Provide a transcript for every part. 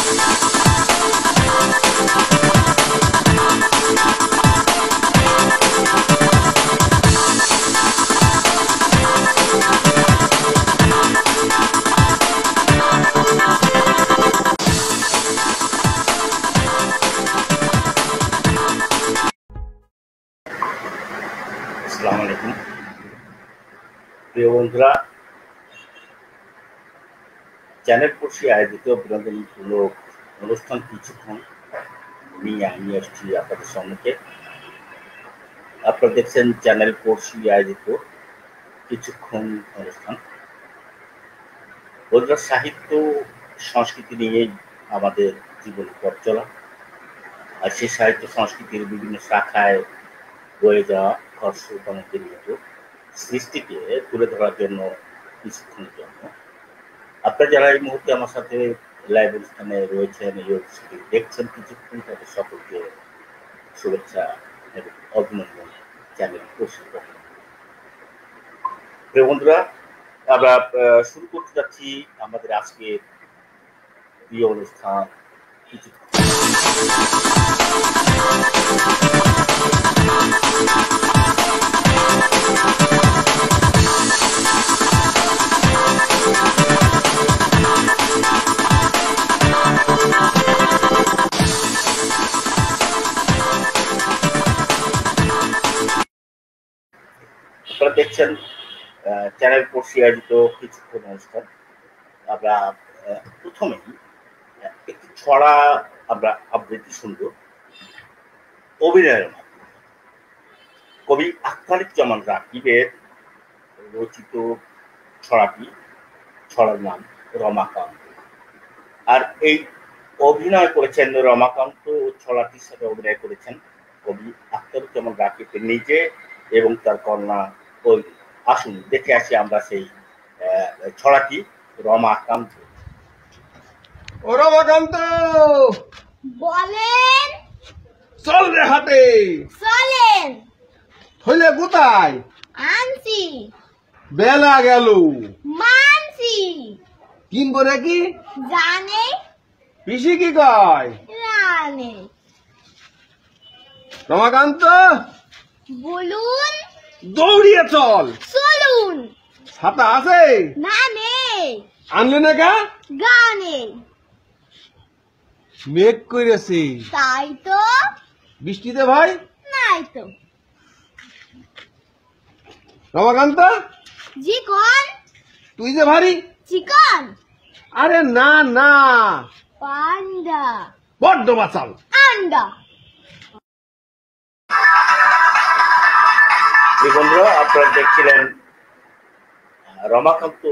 আসসালামু আলাইকুম প্রিয় বন্ধুরা, চ্যানেল পড়শি আয়োজিত বিনোদনমূলক অনুষ্ঠান কিছুক্ষণ নিয়ে আমি আসছি আপনাদের সম্মুখে। আপনারা দেখছেন চ্যানেল পড়শি আয়োজিত কিছুক্ষণ অনুষ্ঠান। বন্ধুরা, সাহিত্য সংস্কৃতি নিয়েই আমাদের জীবন পথ চলা, আর সেই সাহিত্য সংস্কৃতির বিভিন্ন শাখায় বয়ে যাওয়া হর্ষকামকের মতো সৃষ্টিকে তুলে ধরার জন্য কিছুক্ষণের জন্য আপনারা যারা এই মুহূর্তে আমার সাথে লাইভ অনুষ্ঠানে রয়েছেন, এই অনুষ্ঠানটি দেখছেন কিছুক্ষণ, তাদের সকলকে শুভেচ্ছা এবং অভিনন্দন চ্যানেল পড়শি। প্রিয় বন্ধুরা, আমরা শুরু করতে যাচ্ছি আমাদের আজকের প্রিয় অনুষ্ঠান কিছুক্ষণ। আপনারা দেখছেন চ্যানেল পড়শি আয়োজিত কিছুক্ষণ অনুষ্ঠান। আমরা প্রথমেই একটি ছড়া আমরা আবৃত্তি শুনব অভিনয়ের মাধ্যমে। কবি আখতারুজ্জামান রাকিবের রচিত ছড়ার নাম রমাকান্ত। আর এই অভিনয় করেছেন রমাকান্ত ও ছড়াটির সাথে অভিনয় করেছেন কবি আখতারুজ্জামান রাকিব নিজে এবং তার কন্যা কৈলি। আসুন দেখে আসি আমরা সেই ছড়াটি রমাকান্ত। ও রমাকান্ত, বলেন। চল রে হাটে। চলেন। হইলে কোথায়? আনছি। বেলা গেল। মানছি। কিনবো নাকি? জানে। পিসি কি কয়? জানে। রমাকান্ত, বলুন। দৌড়িয়ে চল। চলুন। ছাতা আছে? না নেই। আনলে না কা? গানে। মেঘ করেছে। তাই তো। বৃষ্টিতে ভাই? নাই তো। রমাকান্ত, জি কোন? তুই যে ভারী। চিকন। আরে না না, পান্ডা। বড্ড বাঁচাল। আন্ডা। বন্ধুরা, আপনারা দেখছিলেন রমাকান্ত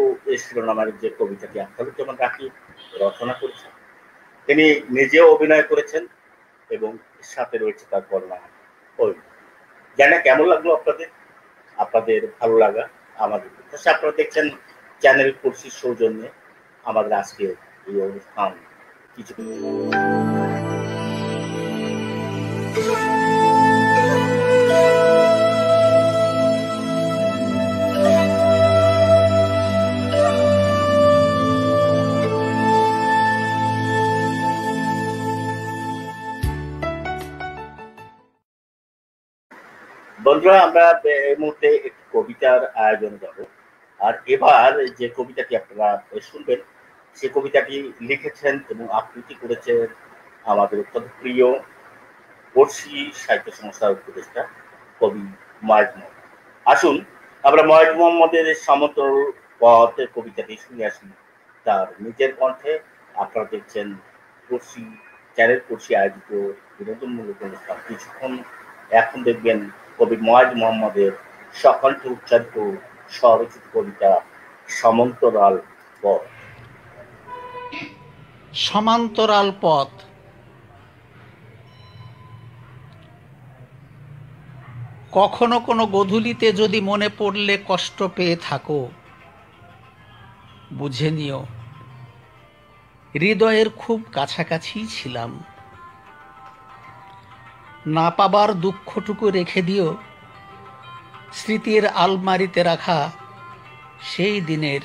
শিরোনামের যে কবিতাটি আখতারুজ্জামান রাকিব রচনা করেছেন। তিনি নিজেও অভিনয় করেছেন এবং সাথে রয়েছে তার কন্যা কৈলি। জানা কেমন লাগলো আপনাদের ভালো লাগা আমাদের। আপনারা দেখছেন চ্যানেল পড়শির সৌজন্যে আমাদের আজকে এই অনুষ্ঠান কিছু। বন্ধুরা, আমরা এই মুহূর্তে একটি কবিতার আয়োজন করব। আর এবার যে কবিতাটি আপনারা শুনবেন, সে কবিতাটি লিখেছেন এবং আবৃত্তি করেছেন আমাদের অত্যন্ত প্রিয় পড়শি সাহিত্য সংস্থার উপদেষ্টা কবি ময়েজ মোহাম্মদ। আসুন আমরা ময়েজ মোহাম্মদের সমতল পথের কবিতাটি শুনে আসি তার নিজের কণ্ঠে। আপনারা দেখছেন চ্যানেল পড়শি আয়োজিত বিনোদনমূলক অনুষ্ঠান কিছুক্ষণ। এখন দেখবেন কবি ময়েজ মোহাম্মদের সকণ্ঠে উচ্চারিত স্বরচিত কবিতা সমান্তরাল পথ। সমান্তরাল পথ। কখনো কোনো গোধূলিতে যদি মনে পড়লে কষ্ট পেয়ে থাকো, বুঝে নিও হৃদয়ের খুব কাছাকাছি ছিলাম। না পাবার দুঃখটুকু রেখে দিও স্মৃতির আলমারিতে রাখা সেই দিনের,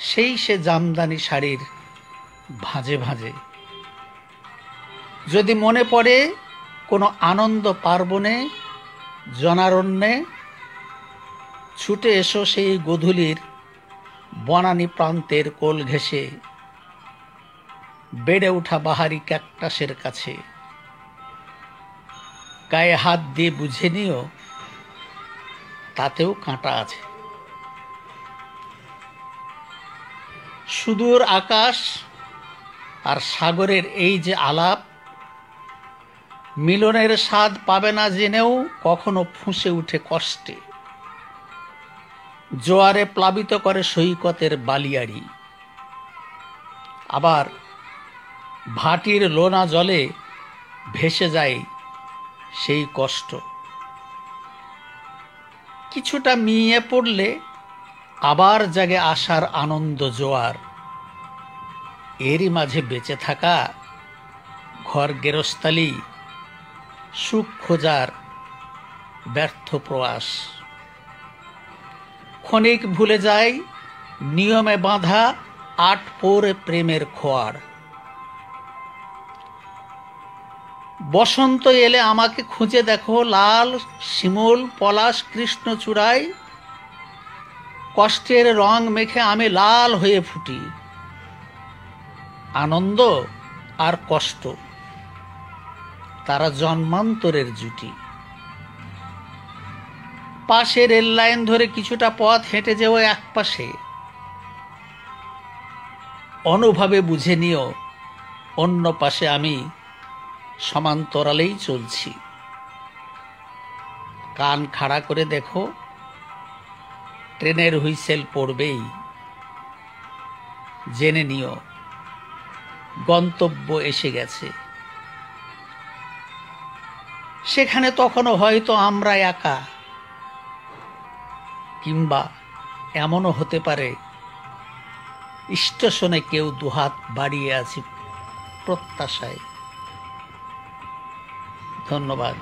সেই সে জামদানি শাড়ির ভাঁজে ভাঁজে। যদি মনে পড়ে কোনো আনন্দ পার্বণে জনারণ্যে, ছুটে এসো সেই গোধূলির বনানী প্রান্তের কোল ঘেঁষে, বেড়ে ওঠা বাহারি ক্যাকটাসের কাছে। গায়ে হাত দিয়ে বুঝে নিও তাতেও কাঁটা আছে। সুদূর আকাশ আর সাগরের এই যে আলাপ, মিলনের স্বাদ পাবে না জেনেও কখনো ফুঁসে উঠে কষ্টে। জোয়ারে প্লাবিত করে সৈকতের বালিয়াড়ি, আবার ভাটির লোনা জলে ভেসে যায় সেই কষ্ট। কিছুটা মিয়ে পড়লে আবার জাগে আসার আনন্দ জোয়ার। এরই মাঝে বেঁচে থাকা ঘর গেরস্তালি, সুখ খোঁজার ব্যর্থ প্রয়াস। ক্ষণিক ভুলে যায় নিয়মে বাঁধা ৮ পৌরে প্রেমের খোয়ার। বসন্ত এলে আমাকে খুঁজে দেখো লাল শিমুল পলাশ কৃষ্ণচূড়ায়। কষ্টের রং মেখে আমি লাল হয়ে ফুটি। আনন্দ আর কষ্ট তারা জন্মান্তরের জুটি। পাশে রেল লাইন ধরে কিছুটা পথ হেঁটে যেও এক পাশে। অনুভাবে বুঝে নিও অন্য পাশে আমি সমান্তরালেই চলছি। কান খাড়া করে দেখো ট্রেনের হুইসেল পড়বেই। জেনে নিও গন্তব্য এসে গেছে। সেখানে তখনও হয়তো আমরা একা, কিংবা এমনও হতে পারে স্টেশনে কেউ দুহাত বাড়িয়ে আছে প্রত্যাশায়। ধন্যবাদ।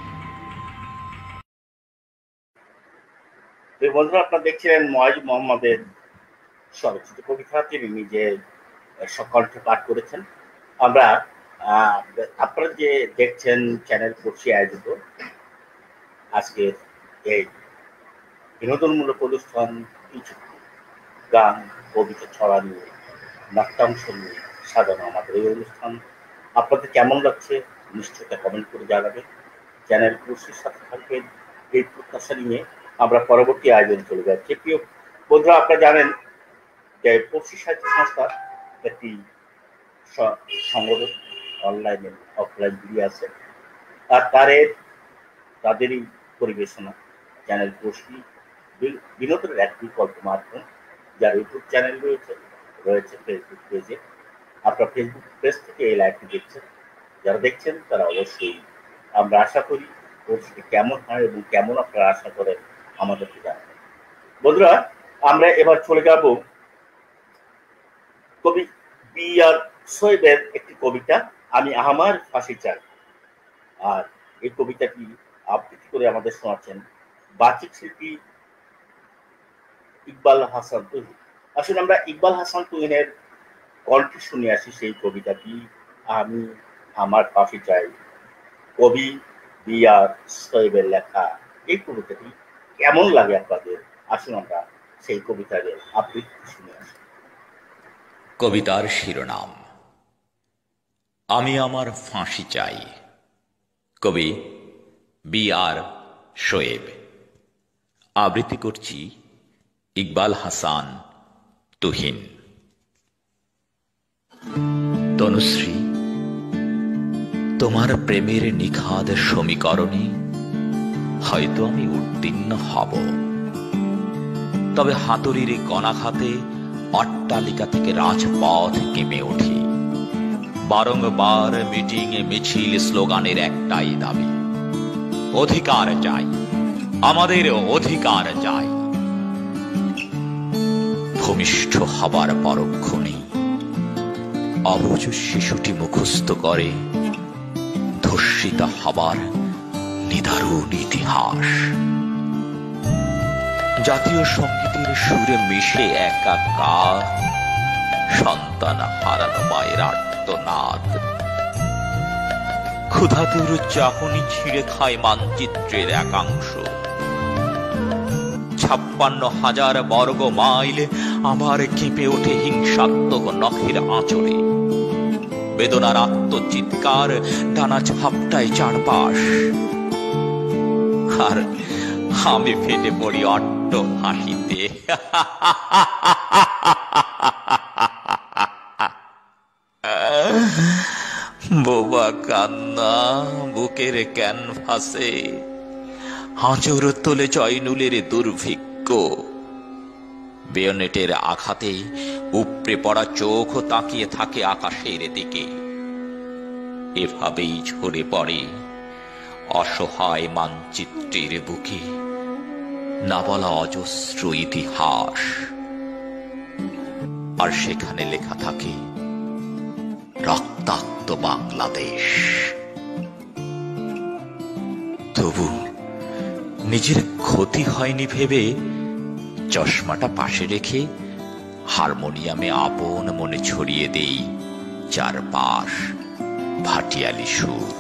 বন্ধুরা, আপনারা দেখছিলেন ময়েজ মোহাম্মদের স্বরচিত কবিতা, তিনি নিজে সকণ্ঠে পাঠ করেছেন। আমরা আপনারা যে দেখছেন চ্যানেল পড়শি আয়োজিত আজকের এই বিনোদনমূলক অনুষ্ঠান, কিছু গান কবিতা ছড়া নিয়ে নাট্যাংশ নিয়ে সাজানো আমাদের এই অনুষ্ঠান। আপনাদের কেমন লাগছে নিশ্চয়ই কমেন্ট করে জানাবেন। চ্যানেল পড়শির সাথে থাকবেন এই প্রত্যাশা নিয়ে আমরা পরবর্তী আয়োজন চলে যাচ্ছি। প্রিয় বন্ধুরা, আপনারা জানেন যে পড়শি সাহিত্য সংস্থা একটি সংগঠন, অনলাইনে অফলাইন মিডিয়া আছে, আর তাদেরই পরিবেশনা চ্যানেল পড়শি বিনোদনের এক বিকল্প মাধ্যম, যার ইউটিউব চ্যানেল রয়েছে ফেসবুক পেজে। আপনারা ফেসবুক পেজ থেকে এই লাইভটি দেখছেন, যারা দেখছেন তারা অবশ্যই, আমরা আশা করি পড়শিটি কেমন হয় এবং কেমন আপনারা আশা করেন আমাদেরকে জানাবেন। বন্ধুরা, আমরা এবার চলে যাব কবি বি.আর. শোয়েবের একটি কবিতা, আমি আমার ফাঁসি চাই। আর এই কবিতাটি আবৃত্তি করে আমাদের শোনাচ্ছেন বাচিক শিল্পী ইকবাল হাসান তুহিন। আসলে আমরা ইকবাল হাসান তুহিনের কণ্ঠে শুনে আসি সেই কবিতাটি, আমি আমার ফাঁসি চাই। কবি বি.আর. শোয়েবের লেখা এই কবিতাটি কেমন লাগে আপনাদের, আসুন আমরা সেই কবিতার আবৃত্তি শুনে আসি। কবিতার শিরোনাম আমি আমার ফাঁসি চাই। কবি বি.আর. শোয়েব। আবৃত্তি করছি ইকবাল হাসান তুহিন। তনুশ্রী, তোমার প্রেমের নিখাদ সমীকরণে হয়তো আমি উত্তীর্ণ হব, তবে হাতুড়ির গণাঘাতে অট্টালিকা থেকে রাজপথ কেঁপে ওঠে। বারংবার মিটিং মিছিল স্লোগানের একটাই দাবি, অধিকার চাই, আমাদের অধিকার চাই। ভূমিষ্ঠ হবার পরক্ষণে অবুঝ শিশুটি মুখস্থ করে ধর্ষিতা হবার নিদারুণ ইতিহাস। জাতীয় সঙ্গীতের সুরে মিশে একাকার সন্তান হারানো মায়ের আর্তনাদ। ক্ষুধাতুর চাহনি ছিঁড়ে খায় মানচিত্রের একাংশ। 56,000 বর্গ মাইল আমার কেঁপে ওঠে হিংসাত্মক নখের আঁচড়ে। বেদনার আত্মচিৎকার ডানা ঝাপটায় চারপাশ, আর আমি ফেটে পড়ি অট্ট হাসিতে। বোবা কান্না বুকের ক্যানভাসে হাঁচর তোলে জয়নুলের দুর্ভিক্ষ। বেয়নেটের আঘাতে উপড়ে পড়া চোখ তাকিয়ে থাকে আকাশের দিকে। এভাবেই ঝরে পড়ে অসহায় মানচিত্রের বুকে না বলা অজস্র ইতিহাস। আর সেখানে লেখা থাকে রক্তাক্ত বাংলাদেশ। তবু নিজের ক্ষতি হয়নি ভেবে চশমাটা পাশে রেখে হারমোনিয়ামে আপন মনে ছড়িয়ে দেই চারপাশ ভাটিয়ালি সুর।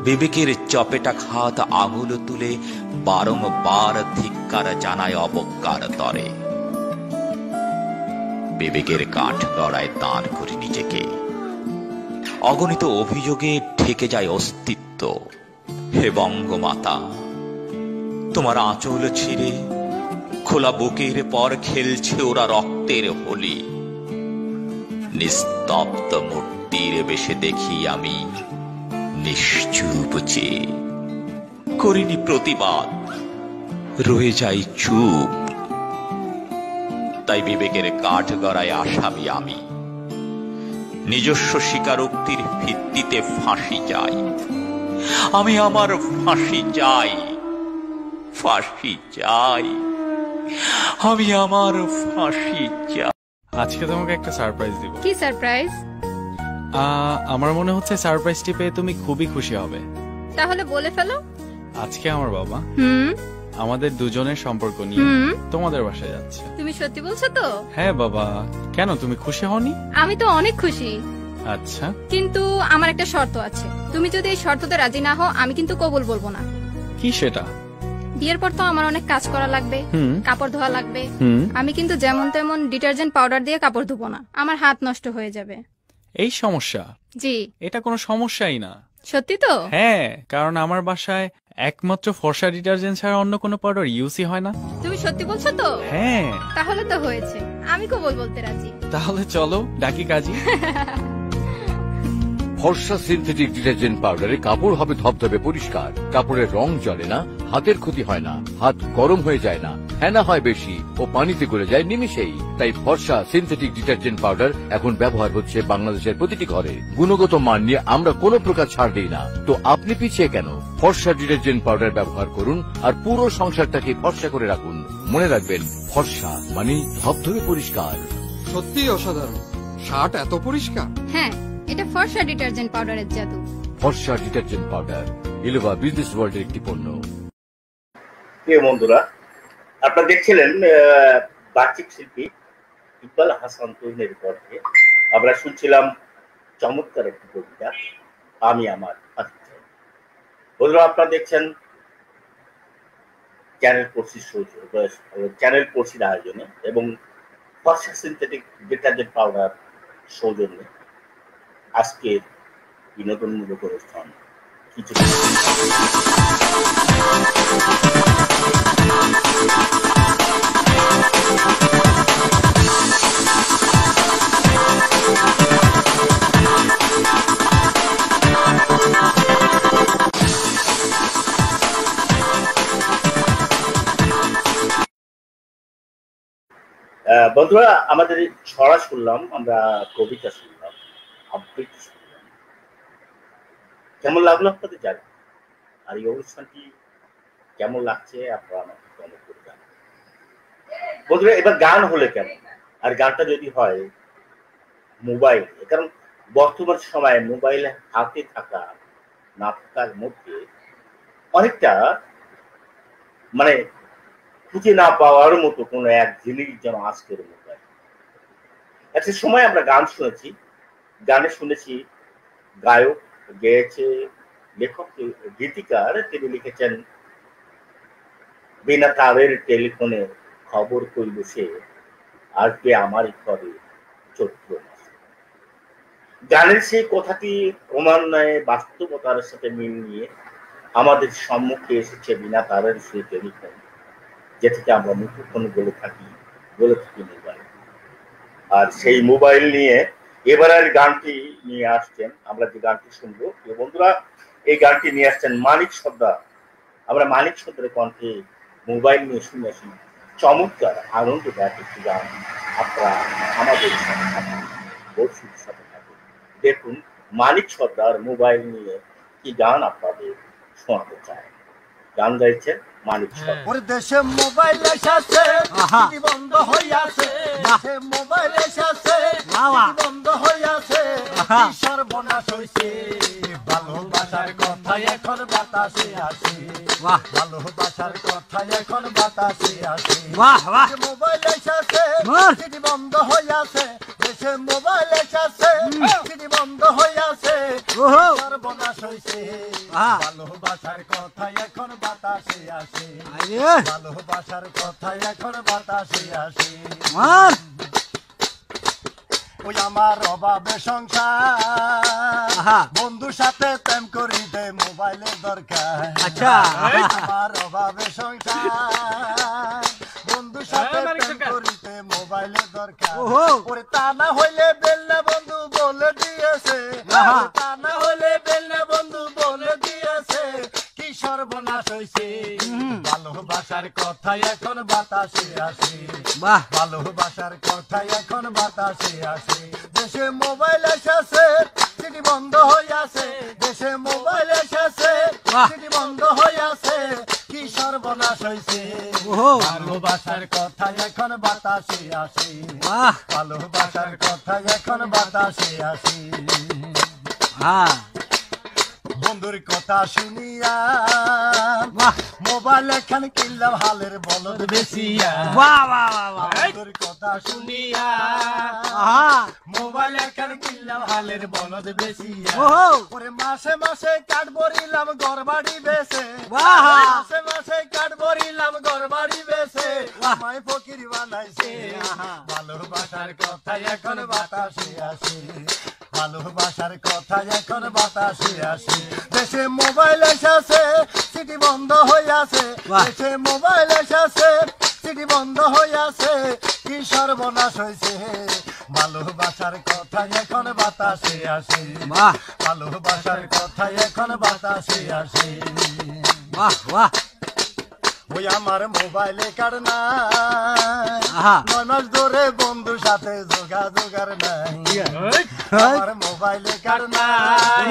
বিবেকের চপেটা খাত আঙুল তুলে বারংবার ধিক্কার জানায় অবজ্ঞার তরে। বিবেকের কাঠ গড়ায় দাঁড় করি নিজেকে। অগণিত অভিযোগে ঢেকে যায় অস্তিত্ব। হে বঙ্গমাতা, তোমার আঁচল ছিঁড়ে খোলা বুকের পর খেলছে ওরা রক্তের হোলি। নিস্তব্ধ মূর্তির বেশে দেখি আমি নিশ্চুপ চেয়ে, করিনি প্রতিবাদ, রয়ে যাই চুপ। তাই বিবেকের কাঠ গড়ায় আসামি আমি। নিজস্ব স্বীকারোক্তির ভিত্তিতে ফাঁসি চাই। আমি আমার ফাঁসি চাই, ফাঁসি চাই, আমি আমার ফাঁসি চাই। আজকে তোমাকে একটা সারপ্রাইজ দিব। কি সারপ্রাইজ? আমার মনে হচ্ছে সারপ্রাইজটি পেয়ে তুমি খুবই খুশি হবে। তাহলে বলে ফেলো। আজকে আমার বাবা হুম আমাদের দুজনের সম্পর্ক নিয়ে তোমাদের বাসায় যাচ্ছে। তুমি সত্যি বলছো তো? হ্যাঁ বাবা, কেন তুমি খুশি হওনি? আমি তো অনেক খুশি। আচ্ছা, কিন্তু আমার একটা শর্ত আছে। তুমি যদি এই শর্ততে রাজি না হও আমি কিন্তু কবুল বলবো না। কি সেটা? বিয়ের পর তো আমার অনেক কাজ করা লাগবে, কাপড় ধোয়া লাগবে। হুম, আমি কিন্তু যেমন তেমন ডিটারজেন্ট পাউডার দিয়ে কাপড় ধুবো না, আমার হাত নষ্ট হয়ে যাবে। এই সমস্যা? জি। এটা কোনো সমস্যাই না। সত্যি তো? হ্যাঁ, কারণ আমার বাসায় একমাত্র ফর্সা ডিটারজেন্ট ছাড়া অন্য কোনো পাউডার ইউজই হয় না। তুমি সত্যি বলছো তো? হ্যাঁ। তাহলে তো হয়েছে, আমি কবুল বলতে রাজি। তাহলে চলো ডাকি কাজী। ফর্সা সিনথেটিক ডিটারজেন্ট পাউডারে কাপড় হবে ধবধবে পরিষ্কার, কাপড়ের রং জ্বলে না, হাতের ক্ষতি হয় না, হাত গরম হয়ে যায় না, ফেনা হয় বেশি ও পানিতে গলে যায় নিমিষেই। তাই ফর্সা সিনথেটিক ডিটারজেন্ট পাউডার এখন ব্যবহার হচ্ছে বাংলাদেশের প্রতিটি ঘরে। গুণগত মান নিয়ে আমরা কোনো প্রকার ছাড় দিই না, তো আপনি পিছিয়ে কেন? ফর্সা ডিটারজেন্ট পাউডার ব্যবহার করুন আর পুরো সংসারটাকে ফর্সা করে রাখুন। মনে রাখবেন, ফর্সা মানে ধবধবে পরিষ্কার। সত্যি অসাধারণ, শার্ট এত পরিষ্কার। হ্যাঁ, এটা ফর্সা ডিটারজেন্ট পাউডারের জাদু। ফর্সা ডিটারজেন্ট পাউডার ইলোভা বিজনেস ওয়ার্ল্ডের একটি পণ্য। প্রিয় বন্ধুরা, আপনারা দেখছিলেন বাচিক শিল্পী ইকবাল হাসান তৈনের পক্ষে আমরা শুনছিলাম চমৎকার একটি কবিতা, আমি আমার ফাঁসি চাই। বন্ধুরা, আপনারা দেখছেন চ্যানেল পড়শির আয়োজনে এবং ফর্সা সিনথেটিক ডিটারজেন্ট পাউডার সৌজন্যে আজকের বিনোদনমূলক অনুষ্ঠান কিছু। বন্ধুরা, আমাদের ছড়া শুনলাম, আমরা কবিতা শুনলাম, আবৃত্তি শুনলাম। কেমন লাগলো আপনাদের জানেন? আর এই অনুষ্ঠানটি কেমন লাগছে আপনারা আমাকে কমেন্ট করে জানান। বন্ধুরা, এবার গান হলে কেমন? আর গানটা যদি হয় মোবাইল, কারণ বর্তমান সময়ে মোবাইল হাতে থাকা না থাকার মধ্যে অনেকটা মানে খুঁজে না পাওয়ার মতো কোনো এক জিনিস যেন আজকের মোবাইল। একটা সময় আমরা গান শুনেছি, গানে শুনেছি গায়ক গেয়েছে, লেখক গীতিকার তিনি লিখেছেন বিনা তারের টেলিফোনে খবর কইল সে আসবে আমার ঘরে চৈত্র মাসে। গানের সেই কথাটি ক্রমান্বয়ে বাস্তবতার সাথে মিল নিয়ে আমাদের সম্মুখে এসেছে বিনা তারের সেই টেলিফোন, যেটাকে আমরা মুঠোফোন বলে থাকি মোবাইল। আর সেই মোবাইল নিয়ে এবারের গানটি নিয়ে আসছেন, আমরা যে গানটি শুনবো বন্ধুরা, এই গানটি নিয়ে আসছেন মানিক সর্দার। আমরা মানিক সর্দারের কণ্ঠে মোবাইল নিয়ে শুনে আসি চমৎকার আনন্দদায়ক একটি গান। আপনারা আমাদের সাথে থাকুন, বর্ষির সাথে থাকুন, দেখুন মানিক সর্দার মোবাইল নিয়ে কি গান আপনাদের শোনাতে চায়। গান গাইছেন মানিক সর্দার। দেশে মোবাইল এসেছে বন্ধ হইয়াছে, দেশে মোবাইল এসেছে বন্ধ হইয়াছে, সর্বনাশ হইছে ভালোবাসার কথা এখন বাতাসে আসে, ভালোবাসার কথা এখন বাতাসে আসে। মোবাইল এসেছে সিটি বন্ধ হইয়াছে, দেশে মোবাইল এসেছে সিটি বন্ধ হইয়াছে, সর্বনাশ হইছে ভালোবাসার কথা এখন বাতাসে আসে, ভালোবাসার কথা এখন বাতাসে আসে। ওই আমার অভাবে সংসার, বন্ধুর সাথে প্রেম করিতে মোবাইলের দরকার। আচ্ছা, আমার অভাবে সংসার, বন্ধুর সাথে প্রেম করিতে মোবাইলের দরকার। ওরে তা না হইলে বেলনা বন্ধু বলে দিয়েছে, তা না হইলে বেলনা বন্ধু বলে দিয়েছে, কি সর্বনাশ হইছে ভালোবাসার কথা এখন বাতাসে আসে, ভালোবাসার কথা এখন বাতাসে আসে। দেশে মোবাইল এসেছে সিটি বন্ধ হইয়াছে, দেশে মোবাইল এসেছে সিটি বন্ধ হইয়াছে, কি সর্বনাশ হইছে ভালোবাসার কথা এখন বাতাসে আসে, ভালোবাসার কথা এখন বাতাসে আসে। বন্ধুর কথা শুনিয়া মোবাইল এখানে কিনলাম হালের বলদ বেশিয়া, বন্ধুর কথা শুনিয়া মোবাইল এখানে কিনলাম হালের বলদ বেশিয়া। ওরে মাসে মাসে কাঠ ভরিলাম ঘর বাড়ি বেছে, মাসে মাসে কাঠ ভরিলাম ঘর বাড়ি বেছে, মাই ফকির বানাইছে ভালোবাসার কথা এখন বাতাসে আসে, ভালোবাসার কথা এখন বাতাসে আসে। দেশে মোবাইল এসেছে সিটি বন্ধ হইয়াছে, দেশে মোবাইল এসেছে সিটি বন্ধ হইয়াছে, কি সর্বনাশ হইছে ভালোবাসার কথা এখন বাতাসে আসে, ভালোবাসার কথা এখন বাতাসে আসে। ওই আমার মোবাইলে কার নাই, 9 মাস ধরে বন্ধুর সাথে যোগাযোগ আর নাই, আমার মোবাইলে কার নাই,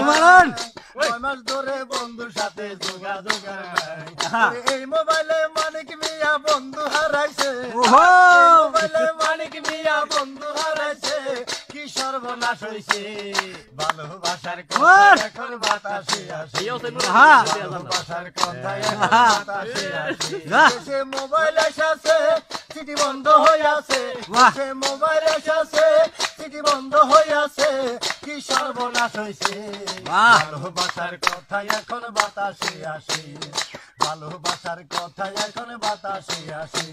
9 মাস ধরে বন্ধুর সাথে যোগাযোগ আর নাই। এই মোবাইলে মানিক মিয়া বন্ধু হারাইছে, মোবাইলে মানিক মিয়া বন্ধু হারাইছে, কি সর্বনাশ হইছে ভালোবাসার কথা এখন বাতাসে আসে, ভালোবাসার কথা এখন বাতাসে আসে। দেশে মোবাইল এসেছে সিটি বন্ধ হইয়াছে, দেশে মোবাইল এসেছে সিটি বন্ধ হইয়াছে, কি সর্বনাশ হইছে ভালোবাসার কথা এখন বাতাসে আসে, ভালোবাসার কথা এখন বাতাসে আসে।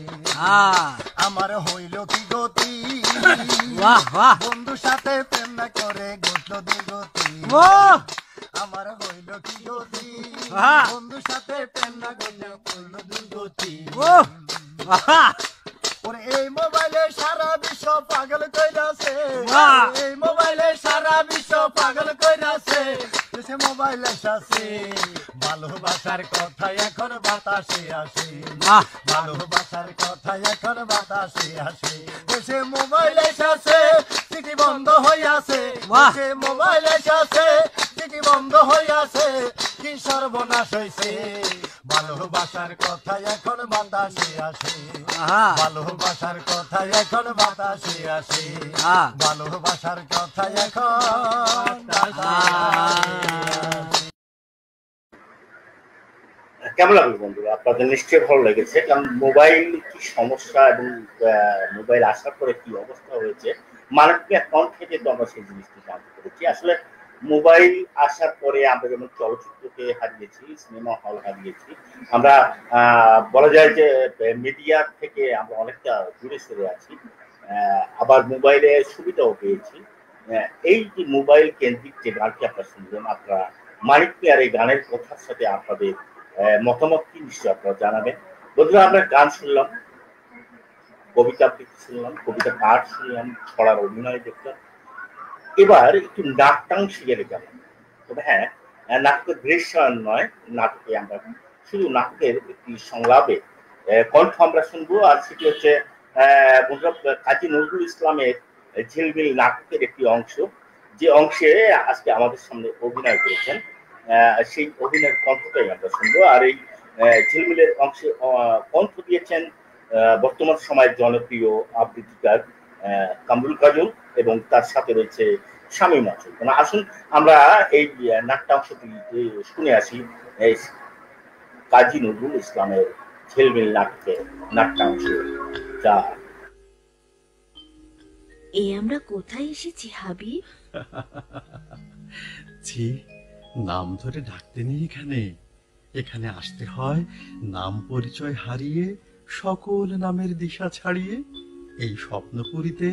আমার হইল কি গতি বন্ধুর সাথে প্রেম না করে ঘটল দুর্গতি, আমার হইল কি গতি বন্ধুর সাথে প্রেম না করলে করলো দুর্গতি। ওরে এই মোবাইলে সারা বিশ্ব পাগল কইরাছে, এই মোবাইলে সারা বিশ্ব পাগল কইরাছে, দেশে মোবাইল এসেছে ভালোবাসার কথা এখন বাতাসে আসে, ভালোবাসার কথা এখন বাতাসে আসে। দেশে মোবাইল এসেছে সিটি বন্ধ হইয়াছে, দেশে মোবাইল এসেছে সিটি বন্ধ হইয়াছে, কি সর্বনাশ হইছে ভালোবাসার কথা এখন বাতাসে আসে, ভালোবাসার কথা এখন বাতাসে আসে, ভালোবাসার কথা এখন কেমন লাগলো বন্ধুরা? আপনাদের নিশ্চয়ই ভালো লেগেছে, কারণ মোবাইল কি সমস্যা এবং মোবাইল আসার পরে কি অবস্থা হয়েছে মানবিক কণ্ঠে কিন্তু আমরা সেই জিনিসটি জানতে পেরেছি। আসলে মোবাইল আসার পরে আমরা যেমন চলচ্চিত্রকে হারিয়েছি, সিনেমা হল হারিয়েছি, আমরা বলা যায় যে মিডিয়া থেকে আমরা অনেকটা দূরে সরে আছি, আবার মোবাইলে সুবিধাও পেয়েছি। এই যে মোবাইল কেন্দ্রিক যে গানটি আপনারা শুনলেন, আপনারা মানিক মিয়ার এই গানের কথার সাথে আপনাদের মতামত কি নিশ্চয়ই আপনারা জানাবেন। বন্ধুরা, আমরা গান শুনলাম, কবিতা আবৃত্তি শুনলাম, কবিতা পাঠ শুনলাম, ছড়ার অভিনয় দেখলাম, এবার একটু নাট্যাংশে গেলে যাবেন। তবে হ্যাঁ, নাটকের দৃশ্যায়ন নয়, নাটকে আমরা শুধু নাটকের একটি সংলাপে কণ্ঠ আমরা শুনবো, আর সেটি হচ্ছে কাজী নজরুল ইসলামের ঝিলমিল নাটকের একটি অংশ, যে অংশে আজকে আমাদের সামনে অভিনয় করেছেন, সেই অভিনয়ের কণ্ঠটাই আমরা শুনবো। আর এই ঝিলমিলের অংশে কণ্ঠ দিয়েছেন বর্তমান সময়ের জনপ্রিয় আবৃত্তিকার কামরুল কাজল এবং তার সাথে রয়েছে শামীম আচল। আসুন আমরা এই নাট্যাংশটি শুনে আসি, কাজী নজরুল ইসলামের ঝিলমিল নাটকের নাট্যাংশ। যা আমরা কোথায় এসেছি হাবিব? জি, নাম ধরে ডাকতে নেই এখানে। এখানে আসতে হয় নাম পরিচয় হারিয়ে, সকল নামের দিশা ছাড়িয়ে। এই স্বপ্নপুরীতে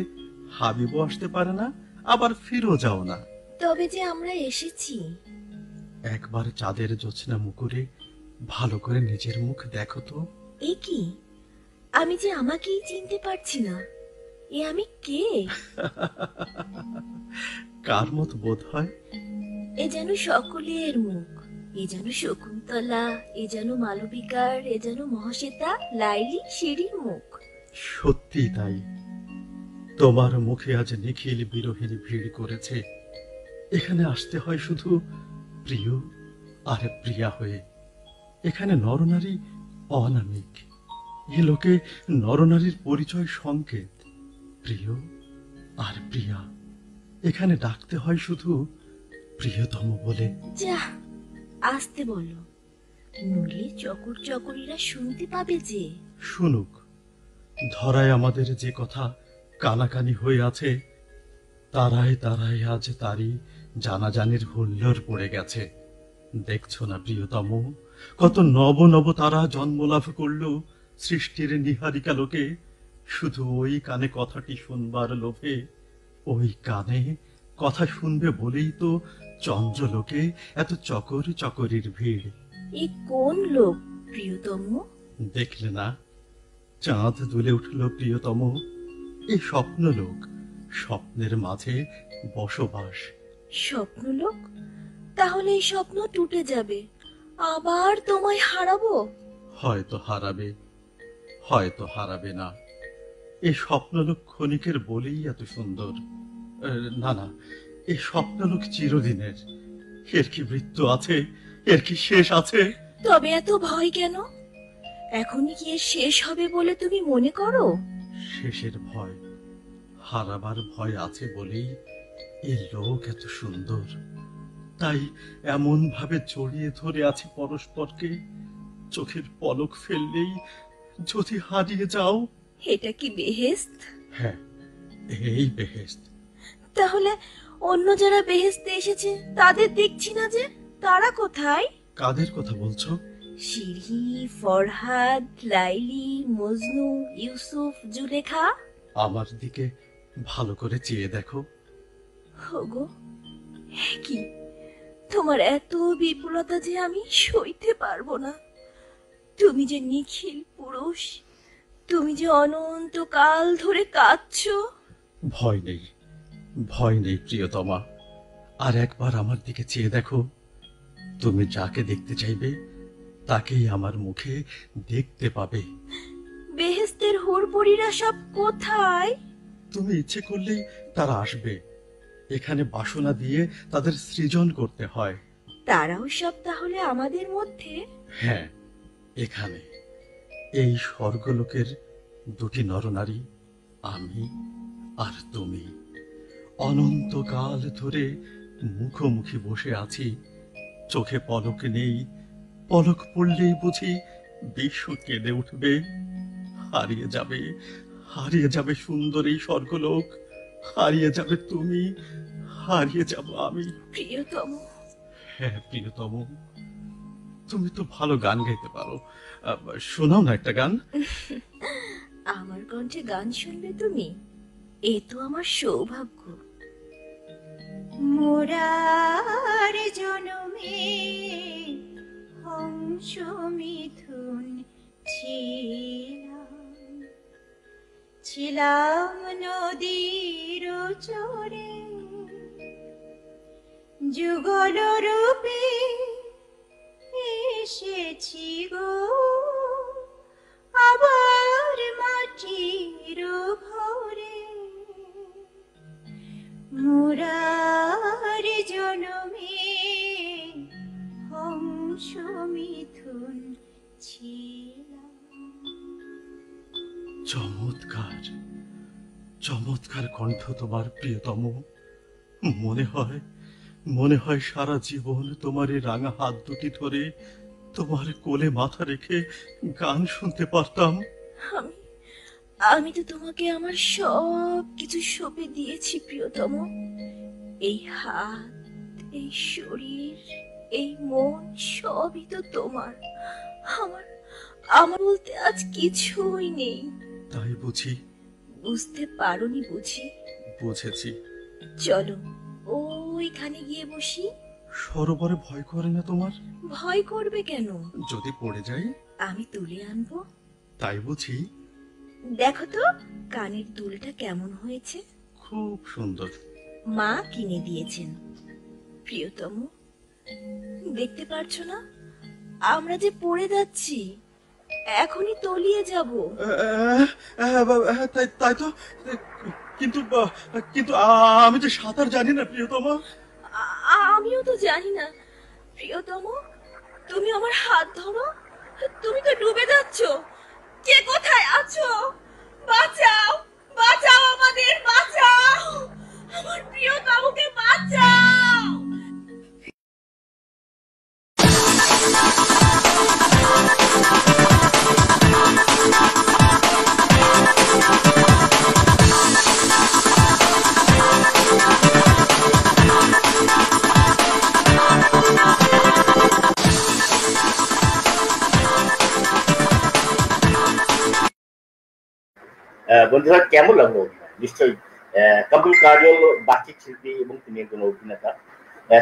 হাবিবও আসতে পারে না, আবার ফিরোজাও না। তবে যে আমরা এসেছি। একবার চাঁদের জোছনা মুকুরে ভালো করে নিজের মুখ দেখো তো। এ কি, আমি যে আমাকেই চিনতে পারছি না। এ আমি কে? কার মত বোধ হয়? এ যেন সকলের মুখ। এ যেন শকুন্তলা, এ যেন মালবিকার, এ যেন মহাশ্বেতা, লাইলি, শিরির মুখ। সত্যি তাই, তোমার মুখে আজ নিখিল বিরোহিনী ভিড় করেছে। এখানে আসতে হয় শুধু প্রিয় আর প্রিয়া হয়ে। এখানে নরনারী অনামিক, এ লোকে নরনারীর পরিচয় সংকেত, প্রিয় আর প্রিয়া। এখানে ডাকতে হয় শুধু প্রিয়তম বলে। যা, আসতে বলো, নইলে চকর চকরীরা শুনতে পাবে যে। শুনুক, ধরায় আমাদের যে কথা কানাকানি হয়ে আছে, তারায় তারায় আজ তারই জানাজানির হুল্লোড় পড়ে গেছে। দেখছো না প্রিয়তম, কত নব নব তারা জন্মলাভ করলো সৃষ্টির নিহারিকা লোকে, শুধু ওই কানে কথাটি শুনবার লোভে। ওই কানে কথা শুনবে বলেই তো চন্দ্রলোকে এত চকর চকরির ভিড়। এ কোন লোক প্রিয়তম? দেখলে না, চাঁদ দুলে উঠল প্রিয়তম। এই স্বপ্নলোক, স্বপ্নের মাঝে বসবাস। স্বপ্নলোক? তাহলে এই স্বপ্ন টুটে যাবে, আবার তোমায় হারাবো। হয়তো হারাবে, হয়তো হারাবে না। এই স্বপ্নলোক ক্ষণিকের বলেই এত সুন্দর। না না, এই স্বপ্নলোক চিরদিনের। এর কি মৃত্যু আছে? এর কি শেষ আছে? তবে এত ভয় কেন? এখনই কি এর শেষ হবে বলে তুমি মনে করো? শেষের ভয়, হারাবার ভয় আছে বলেই এই লোক এত সুন্দর। তাই এমন ভাবে জড়িয়ে ধরে আছি পরস্পরকে, চোখের পলক ফেললেই যদি হারিয়ে যাও। এটা কি বেহেশত? হ্যাঁ, এই বেহেশত। তাহলে অন্য যারা বেহেশতে এসেছে তাদের দেখছি না যে, তারা কোথায়? কাদের কথা বলছো? শিরি, ফরহাদ, লাইলি, মজনু, ইউসুফ, জুলেখা। আমার দিকে ভালো করে চেয়ে দেখো। ওগো, কি তোমার এত বিপুলতা যে আমি সইতে পারবো না। তুমি যে নিখিল পুরুষ, তুমি যে অনন্ত কাল ধরে কাঁদছো। ভয় নেই, ভয় নেই প্রিয়তমা। আর একবার আমার দিকে চেয়ে দেখো। তুমি যাকে দেখতে চাইবে তাকেই আমার মুখে দেখতে পাবে। বেহেশতের হুরপরীরা সব কোথায়? তুমি ইচ্ছে করলেই তারা আসবে। এখানে বাসনা দিয়ে তাদের সৃজন করতে হয়। তারাও সব তাহলে আমাদের মধ্যে? হ্যাঁ, এখানে এই স্বর্গলোকের দুটি নরনারী, আমি আর তুমি। অনন্তকাল ধরে মুখোমুখি বসে আছি। চোখে পলক নেই, পলক পড়লেই বুঝি বিশ্ব কেঁদে উঠবে। হারিয়ে যাবে, হারিয়ে যাবে সুন্দর এই স্বর্গলোক, হারিয়ে যাবে তুমি, হারিয়ে যাব আমি। প্রিয়তম, হ্যাঁ প্রিয়তম, তুমি তো ভালো গান গাইতে পারো, শোনাও না একটা গান। আমার কণ্ঠে গান শুনবে তুমি? এ তো আমার সৌভাগ্য। মোরার জনমে হংস মিথুন ছিলাম নদীর চরে, যুগল রূপে এসেছি গো আবার মাটির ঘরে। মোরার জনমে হংস মিথুন ছিলাম। চমৎকার, চমৎকার কণ্ঠ তোমার প্রিয়তম। মনে হয় সারা জীবন তোমার এই রাঙা হাত দুটি ধরে তোমার কোলে মাথা রেখে গান শুনতে পারতাম। আমি তো তোমাকে আমার সব কিছু সঁপে দিয়েছি প্রিয়তম। এই হাত, এই শরীর, এই মন সবই তো তোমার। আমার বলতে আজ কিছুই নেই। তাই বুঝি? বুঝতে পারোনি বুঝি? বুঝেছি। চলো ওইখানে গিয়ে বসি। সরোবরে ভয় করে না তোমার? ভয় করবে কেন? যদি পড়ে যাই? আমি তুলে আনবো। তাই বুঝি? দেখো তো কানের দুলটা কেমন হয়েছে। খুব সুন্দর। মা কিনে দিয়েছেন। প্রিয়তম, দেখতে পারছো না আমরা যে পড়ে যাচ্ছি? এখনই তলিয়ে যাব। তাই তো, কিন্তু কিন্তু আমি তো সাঁতার জানি না প্রিয়তম। আমিও তো জানি না প্রিয়তম। তুমি আমার হাত ধরো, তুমি তো ডুবে যাচ্ছ। কে কোথায় আছো? বাঁচাও, বাঁচাও আমাদের, বাঁচাও আমার প্রিয়তমকে, বাঁচাও। বন্ধুরা কেমন লাগলো? নিশ্চয়ই কামরুল কাজল বাচিক শিল্পী এবং তিনি একজন অভিনেতা।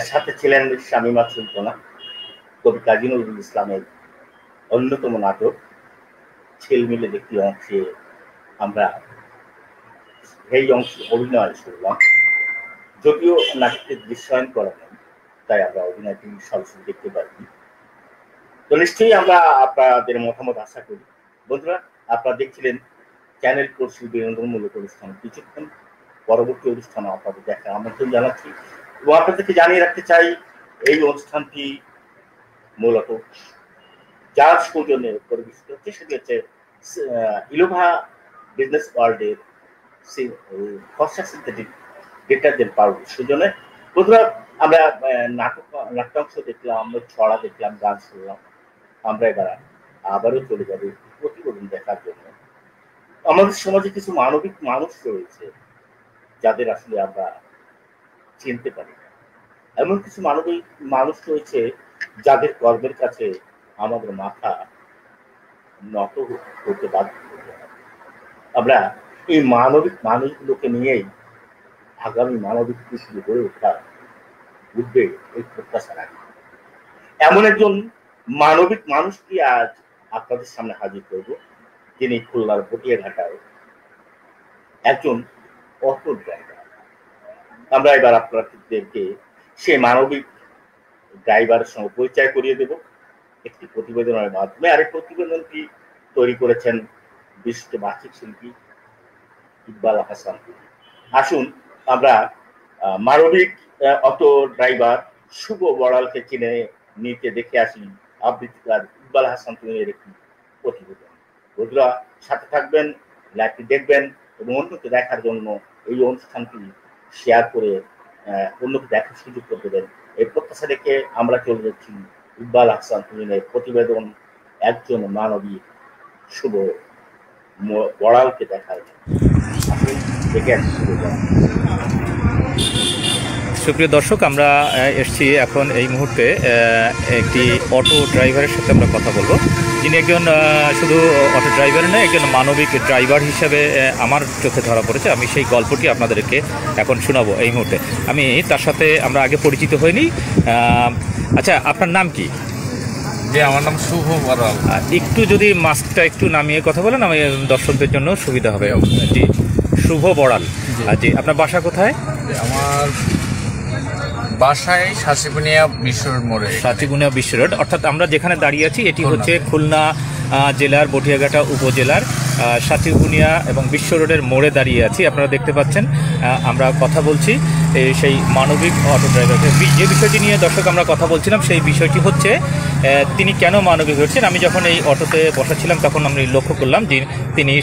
সাথে ছিলেন শামীমা সুলতানা, কবি কাজী নজরুল ইসলামের অন্যতম নাটক ছেলমিলে একটি অংশে আমরা এই অংশে অভিনয় শুনলাম। যদিও নাটকটি দৃশ্যায়ন করা নেই, তাই আমরা অভিনয়টি সরাসরি দেখতে পাইনি। তো নিশ্চয়ই আমরা আপনাদের মতামত আশা করি। বন্ধুরা, আপনারা দেখছিলেন চ্যানেল কোর্সের বিনোদনমূলক অনুষ্ঠান। কিছুক্ষণ পরবর্তী অনুষ্ঠানে আপনাদের দেখার আমন্ত্রণ জানাচ্ছি এবং আপনাদেরকে জানিয়ে রাখতে চাই এই অনুষ্ঠানটি মূলত যার সৌজন্যে পরিবেশিত হচ্ছে সেটি হচ্ছে ইলোভা বিজনেস ওয়ার্ল্ডের ফর্সা সিনথেটিক ডিটারজেন্ট পাউডার সৌজন্যে। বন্ধুরা, আমরা নাট্যাংশ দেখলাম, আমরা ছড়া দেখলাম, গান শুনলাম। আমরা এবার আবারও চলে যাবো প্রতিবেদন দেখার জন্য। আমাদের সমাজে কিছু মানবিক মানুষ রয়েছে যাদের আসলে আমরা চিনতে পারি না। এমন কিছু মানবিক মানুষ রয়েছে যাদের কর্মের কাছে আমাদের মাথা নত করতে বাধ্য। আমরা এই মানবিক মানুষগুলোকে নিয়েই আগামী মানবিক পৃথিবী গড়ে উঠবে এই প্রত্যাশা রাখি। এমন একজন মানবিক মানুষকে আজ আপনাদের সামনে হাজির করব, যিনি খুলনার পটিয়াঘাটায় একজন অটো ড্রাইভার। আমরা এবার আপনাদেরকে সেই মানবিক ড্রাইভারের সঙ্গে পরিচয় করিয়ে দেব একটি প্রতিবেদনের মাধ্যমে। আর এই প্রতিবেদনটি তৈরি করেছেন বিশিষ্ট বাচিক শিল্পী ইকবাল হাসান। আসুন আমরা মানবিক অটো ড্রাইভার শুভ বড়ালকে চিনে নিতে দেখে আসি আবৃত্তিকার ইকবাল হাসান তুমির একটি প্রতিবেদন। বন্ধুরা সাথে থাকবেন, লাইভটি দেখবেন এবং অন্যকে দেখার জন্য এই অনুষ্ঠানটি শেয়ার করে অন্যকে দেখার সুযোগ করে দেবেন। এই প্রত্যাশা রেখে আমরা চলে যাচ্ছি ইকবাল হাসান তুমিনের প্রতিবেদন একজন মানবিক শুভ বড়ালকে দেখার জন্য। আপনি দেখে আসছেন। সুপ্রিয় দর্শক, আমরা এসেছি এখন এই মুহূর্তে একটি অটো ড্রাইভারের সাথে আমরা কথা বলবো, যিনি একজন শুধু অটো ড্রাইভার নয়, একজন মানবিক ড্রাইভার হিসেবে আমার চোখে ধরা পড়েছে। আমি সেই গল্পটি আপনাদেরকে এখন শোনাবো এই মুহূর্তে। আমি তার সাথে আমরা আগে পরিচিত হইনি। আচ্ছা, আপনার নাম কি? জি, আমার নাম শুভ বড়াল। একটু যদি মাস্কটা একটু নামিয়ে কথা বলেন, আমি দর্শকদের জন্য সুবিধা হবে। জি, শুভ বড়াল। জি, আপনার বাসা কোথায়? আমার বাসায় সাচিবুনিয়া বিশ্ব রোড মোড়ে। সাচিবুনিয়া বিশ্ব রোড, অর্থাৎ আমরা যেখানে দাঁড়িয়ে আছি এটি হচ্ছে খুলনা জেলার বটিয়াঘাটা উপজেলার সাচিবুনিয়া এবং বিশ্ব রোডের মোড়ে দাঁড়িয়ে আছি। আপনারা দেখতে পাচ্ছেন আমরা কথা বলছি সেই মানবিক অটো ড্রাইভারকে। যে বিষয়টি নিয়ে দর্শক আমরা কথা বলছিলাম সেই বিষয়টি হচ্ছে তিনি কেন মানবিক হচ্ছেন। আমি যখন এই অটোতে বসাছিলাম তখন আমি লক্ষ্য করলাম যে তিনি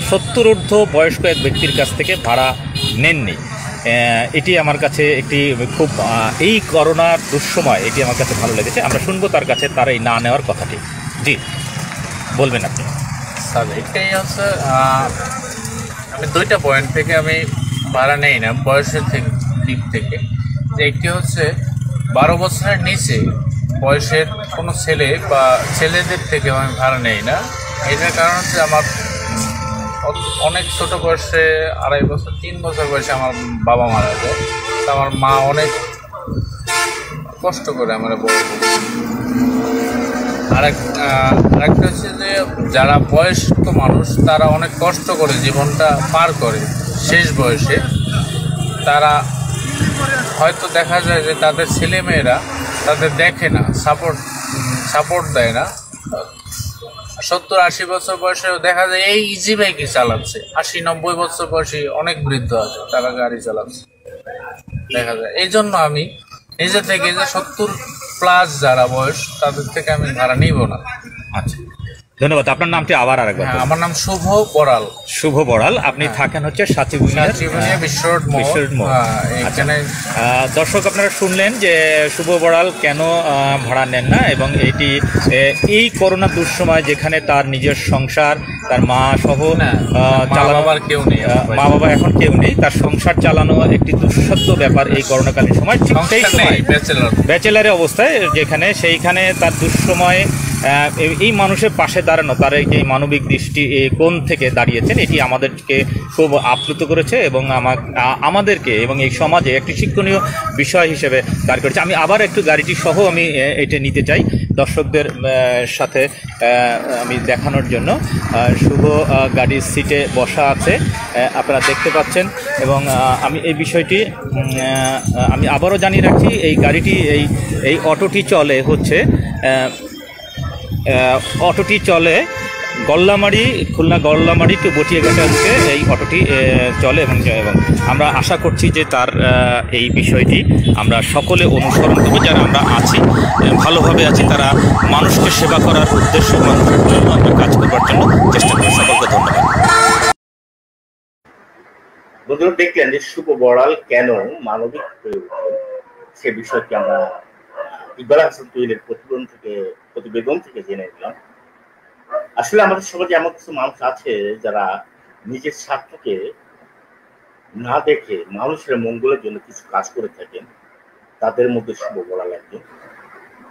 70 ঊর্ধ্ব বয়স্ক এক ব্যক্তির কাছ থেকে ভাড়া নেননি। এটি আমার কাছে একটি খুব এই করোনার দুঃসময় এটি আমার কাছে ভালো লেগেছে। আমরা শুনবো তার কাছে তার এই না নেওয়ার কথাটি। জি, বলবেন আপনি। স্যার, এটাই হচ্ছে আমি দুইটা পয়েন্ট থেকে আমি ভাড়া নেই না, বয়সের দিক থেকে। যে একটি হচ্ছে 12 বছরের নিচে বয়সের কোনো ছেলে বা ছেলেদের থেকে আমি ভাড়া নেই না। এটার কারণ হচ্ছে আমার অনেক ছোট বয়সে 2.5 বছর 3 বছর বয়সে আমার বাবা মারা যায়। তো আমার মা অনেক কষ্ট করে আমার বড়। আরেকটা হচ্ছে যে যারা বয়স্ক মানুষ তারা অনেক কষ্ট করে জীবনটা পার করে শেষ বয়সে। তারা হয়তো দেখা যায় যে তাদের ছেলেমেয়েরা তাদের দেখে না, সাপোর্ট দেয় না। 70-80 বছর বয়সেও দেখা যায় এই ইজি বাইকই চালাচ্ছে। 80-90 বছর বয়সী অনেক বৃদ্ধ আছে, তারা গাড়ি চালাচ্ছে দেখা যায়। এই জন্য আমি নিজে থেকে যে 70+ যারা বয়স তাদের থেকে আমি ভাড়া নিব না। আচ্ছা, ধন্যবাদ। আপনার নামটি আবার আরেকবার? আমার নাম শুভ বড়াল। শুভ বড়াল। আপনি থাকেন হচ্ছে সাচিবুনিয়া বিশ্ব রোড মোড়। দর্শক, আপনারা শুনলেন যে শুভ বড়াল কেন ভাড়া নেন না, এবং এটি এই করোনা দুঃসময় যেখানে তার নিজের সংসার, তার মা সহ চালানোর কেউ নেই, মা বাবা এখন কেউ নেই, তার সংসার চালানো একটি দুঃসাধ্য ব্যাপার এই করোনাকালীন সময়। ঠিক সেই সময় ব্যাচেলারের অবস্থায় যেখানে সেইখানে তার দুঃসময়ে এই মানুষের পাশে দাঁড়ানো, তার এই মানবিক দৃষ্টি কোণ থেকে দাঁড়িয়েছেন, এটি আমাদেরকে খুব আপ্লুত করেছে এবং আমাদেরকে এবং এই সমাজে একটি শিক্ষণীয় বিষয় হিসেবে দাঁড় করেছে। আমি আবার একটু গাড়িটি সহ আমি এটা নিতে চাই দর্শকদের সাথে আমি দেখানোর জন্য। শুভ গাড়ির সিটে বসা আছে, আপনারা দেখতে পাচ্ছেন। এবং আমি এই বিষয়টি আমি আবারও জানিয়ে রাখছি, এই গাড়িটি এই অটোটি চলে হচ্ছে গল্লামারি, খুলনা গল্লামারি টু বটিয়াঘাটা রুটে এই অটোটি চলে। এবং আমরা আশা করছি যে তার এই বিষয়টি আমরা সকলে অনুসরণ করব, যারা আমরা আছি ভালোভাবে আছি, তারা মানুষকে সেবা করার উদ্দেশ্য মানুষের জন্য আমরা কাজ করবার জন্য চেষ্টা করি। সকলকে ধন্যবাদ। বন্ধুরা, দেখলেন যে শুভ বড়াল কেন মানবিক হয়ে উঠল, সে বিষয়টি আমরা ইকবাল হাসান তুহিনের প্রতিবেদন থেকে জেনে নিলাম। আসলে আমাদের সমাজে এমন কিছু মানুষ আছে যারা নিজের স্বার্থকে না দেখে মানুষের মঙ্গলের জন্য কিছু কাজ করে থাকেন। তাদের মধ্যে শুভ বড়াল একজন।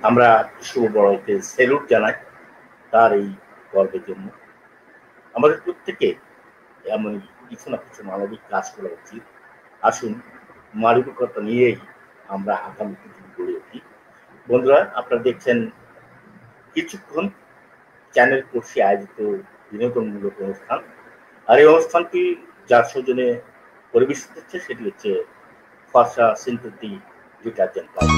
আমরা শুভ বড়ালকে স্যালুট জানাই তার এই গর্বের জন্য। আমাদের প্রত্যেকে এমন কিছু না কিছু মানবিক কাজ করা উচিত। আসুন মানবিকতা নিয়েই আমরা আগামী পৃথিবী গড়ে উঠি। বন্ধুরা, আপনারা দেখছেন কিছুক্ষণ চ্যানেল কোর্সে আয়োজিত বিনোদনমূলক অনুষ্ঠান। আর এই অনুষ্ঠানটি যার সৌজন্যে পরিবেশিত হচ্ছে সেটি হচ্ছে ফর্সা সিনথেটিক ডিটারজেন্ট পাউডার।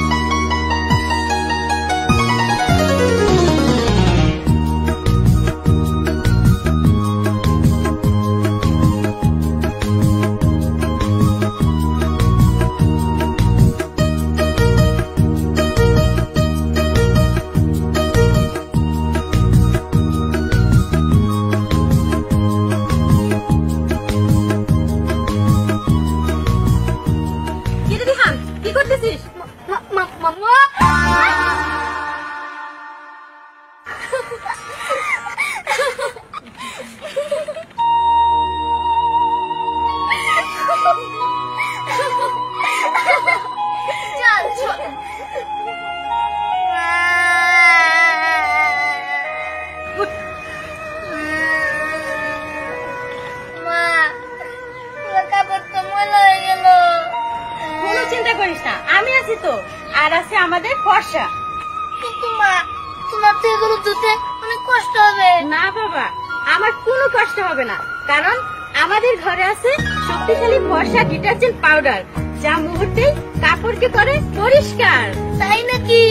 কালো আর আছে আমাদের ফর্সা। কিন্তু মা, তোমার তো এগুলো ধুতে অনেক কষ্ট হবে। না বাবা, আমার কোনো কষ্ট হবে না, কারণ আমাদের ঘরে আছে শক্তিশালী ফর্সা ডিটারজেন্ট পাউডার, যা মুহূর্তেই কাপড়কে করে পরিষ্কার। তাই নাকি?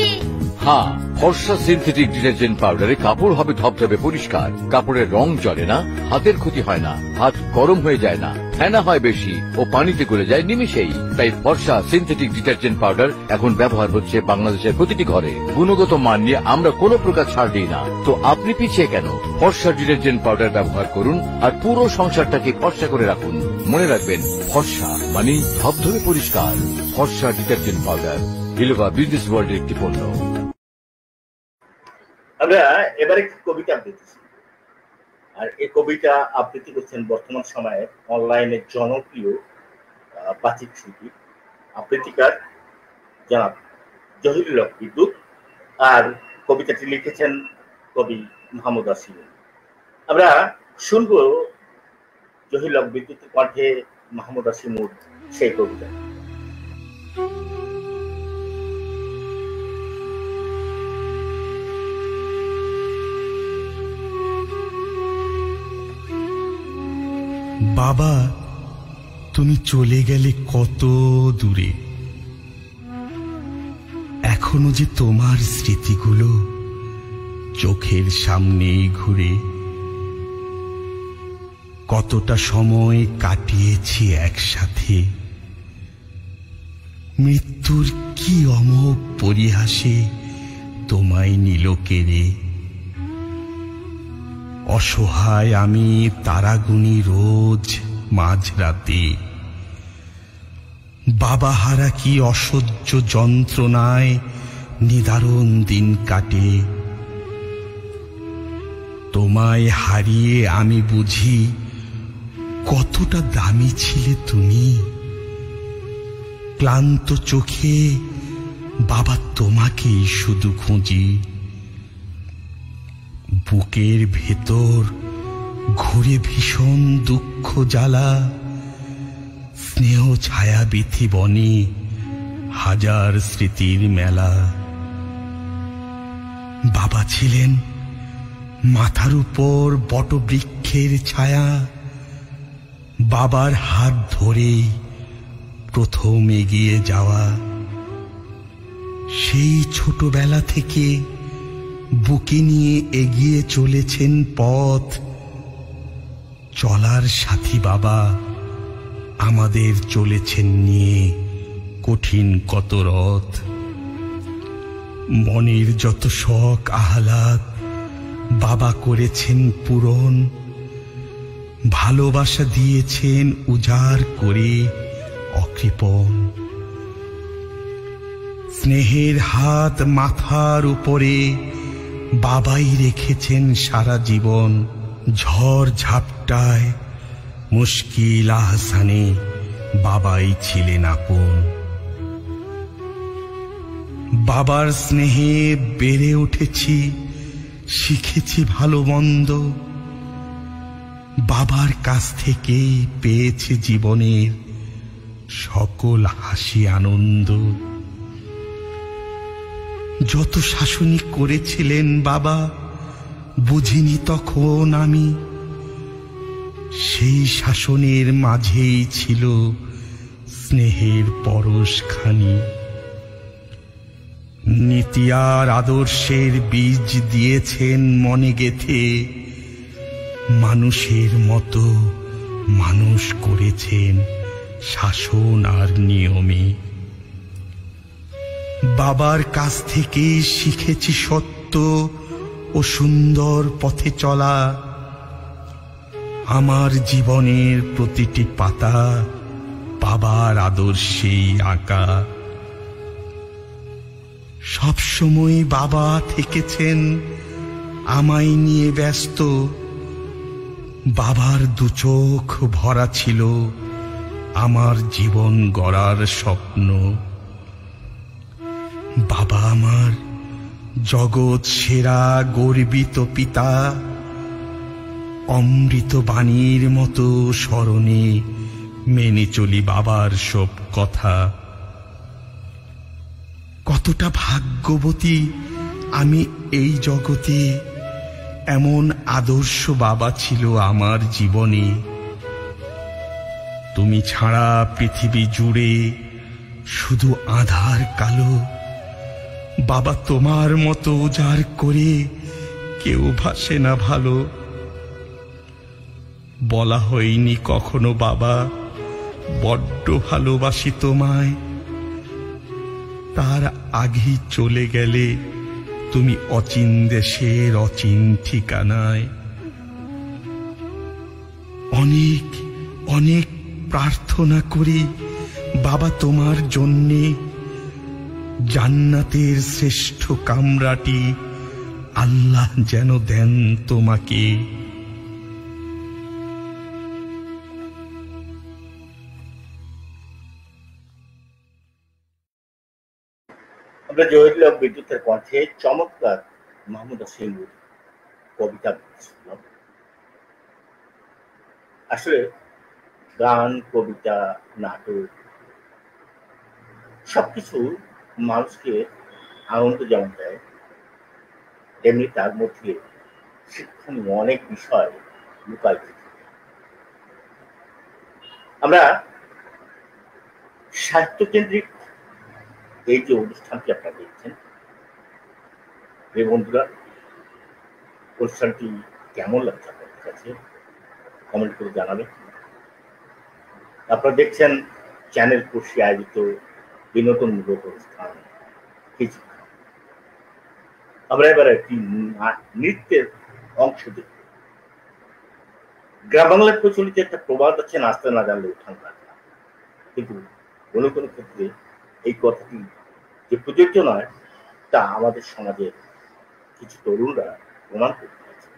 হ্যাঁ, ফর্সা সিনথেটিক ডিটারজেন্ট পাউডারে কাপড় হবে ধবধবে পরিষ্কার, কাপড়ের রং জ্বলে না, হাতের ক্ষতি হয় না, হাত গরম হয়ে যায় না, ফেনা হয় বেশি ও পানিতে গলে যায় নিমিষেই। তাই ফর্সা সিনথেটিক ডিটারজেন্ট পাউডার এখন ব্যবহার হচ্ছে বাংলাদেশের প্রতিটি ঘরে। গুণগত মান নিয়ে আমরা কোনো প্রকার ছাড় দিই না, তো আপনি পিছিয়ে কেন? ফর্সা ডিটারজেন্ট পাউডার ব্যবহার করুন আর পুরো সংসারটাকে ফর্সা করে রাখুন। মনে রাখবেন, ফর্সা মানে ধবধবে পরিষ্কার। ফর্সা ডিটারজেন্ট পাউডার ইলোভা বিজনেস ওয়ার্ল্ডের একটি পণ্য। আমরা এবার একটি কবিতা আবৃত্তি, আর এই কবিতা আবৃত্তি করছেন বর্তমান সময়ে অনলাইনে জনপ্রিয় বাচিক শিল্পী আবৃত্তিকার জনাব জহিরুল হক বিদ্যুৎ, আর কবিতাটি লিখেছেন কবি মোহাম্মদ আসিম। আমরা শুনব জহিরুল হক বিদ্যুতের কণ্ঠে মোহাম্মদ আসিমুর সেই কবিতা। বাবা, তুমি চলে গেলে কত দূরে, এখনো যে তোমার স্মৃতিগুলো চোখের সামনেই ঘুরে। কতটা সময় কাটিয়েছি একসাথে, মৃত্যুর কি অমোঘ পরিহাসে তোমায় নিল কেড়ে। অসহায় আমি তারাগুনি রোজ মাঝরাতে, বাবা হারা কি অসহ্য যন্ত্রণায় নিদারুণ দিন কাটে। তোমায় হারিয়ে আমি বুঝি কতটা দামি ছিলে তুমি। ক্লান্ত চোখে বাবা তোমাকেই শুধু খুঁজি। বুকের ভেতর ঘুরে ভীষণ দুঃখ জ্বালা, স্নেহ ছায়া বিথি বনে হাজার স্মৃতির মেলা। বাবা ছিলেন মাথার উপর বটবৃক্ষের ছায়া, বাবার হাত ধরেই প্রথম এগিয়ে যাওয়া। সেই ছোটবেলা থেকে বুকে নিয়ে এগিয়ে চলেছেন পথ, চলার সাথী বাবা আমাদের চলেছেন নিয়ে কঠিন কত রথ। মনের যত শখ আহ্লাদ বাবা করেছেন পূরণ, ভালোবাসা দিয়েছেন উজাড় করে অকৃপণ। স্নেহের হাত মাথার উপরে বাবাই রেখেছেন সারা জীবন। ঝড় ঝাপটায় মুশকিল আহসানে বাবাই ছিলেন আপন। বাবার স্নেহে বেড়ে উঠেছি, শিখেছি ভালো মন্দ। বাবার কাছ থেকেই পেয়েছি জীবনের সকল হাসি আনন্দ। যত শাসনই করেছিলেন বাবা বুঝিনি তখন আমি, সেই শাসনের মাঝেই ছিল স্নেহের পরশখানি। নীতি আর আদর্শের বীজ দিয়েছেন মনে গেথে, মানুষের মতো মানুষ করেছেন শাসন আর নিয়মে। বাবার কাছ থেকে শিখেছি সত্য ও সুন্দর পথে চলা। আমার জীবনের প্রতিটি পাতা বাবার আদর্শেই আঁকা। সবসময় বাবা থেকেছেন আমায় নিয়ে ব্যস্ত। বাবার দু চোখ ভরা ছিল আমার জীবন গড়ার স্বপ্ন। বাবা আমার জগৎ সেরা গর্বিত পিতা, অমৃত বাণীর মতো স্মরণে মেনে চলি বাবার সব কথা। কতটা ভাগ্যবতী আমি এই জগতে, এমন আদর্শ বাবা ছিল আমার জীবনে। তুমি ছাড়া পৃথিবী জুড়ে শুধু আঁধার কালো। বাবা তোমার মতো উজাড় করে কেউ ভাসে না ভালো। বলা হয়নি কখনো বাবা বড্ড ভালোবাসি তোমায়, তার আগেই চলে গেলে তুমি অচিন দেশের অচিন ঠিকানায়। অনেক অনেক প্রার্থনা করি বাবা তোমার জন্যে, জান্নাতের শ্রেষ্ঠ কামরাটি আল্লাহ যেন দেন তোমাকে। আমরা জহিরুল হক বিদ্যুতের কণ্ঠে চমৎকার মাহমুদ হাশিমের কবিতা শুনলাম। আসলে গান, কবিতা, নাটক সবকিছু মানুষকে আনন্দ যেমন দেয়, তেমনি তার মধ্যে শিক্ষণীয় অনেক বিষয় লুকায়িত থাকে। আমরা সাহিত্যকেন্দ্রিক এই যে অনুষ্ঠানটি আপনারা দেখছেন, এই বন্ধুরা, অনুষ্ঠানটি কেমন লাগছে আপনাদের কাছে কমেন্ট করে জানাবেন। আপনারা দেখছেন চ্যানেল কর্তৃক আয়োজিত বিনোদনমূলক অনুষ্ঠান কিছু। আমরা এবার একটি নৃত্যের অংশ দেখব। গ্রাম বাংলায় প্রচলিত একটা প্রবাদ আছে, নাচতে না জানলে উঠান কাটে না। কিন্তু কোনো কোনো ক্ষেত্রে এই কথাটি যে প্রযোজ্য নয় তা আমাদের সমাজের কিছু তরুণরা প্রমাণ করতে পারছে।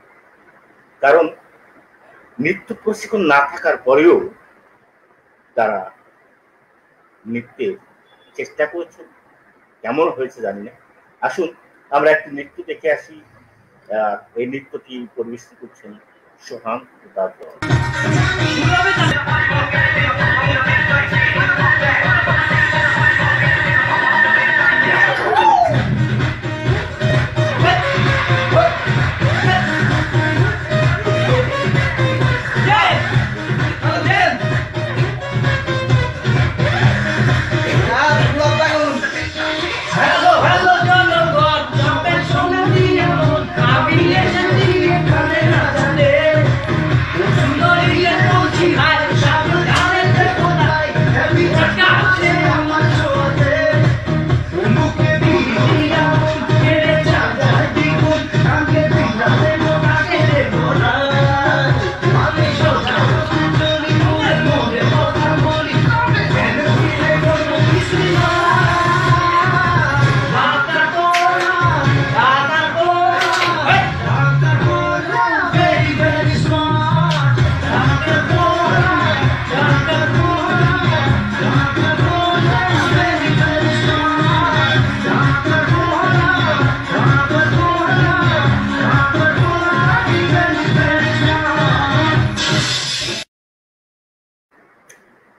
কারণ নৃত্য প্রশিক্ষণ না থাকার পরেও তারা নৃত্যের চেষ্টা করেছেন। কেমন হয়েছে জানি না। আসুন আমরা একটি নৃত্য দেখে আসি। এই নৃত্যটি পরিবেশন করছেন সোহান দাস।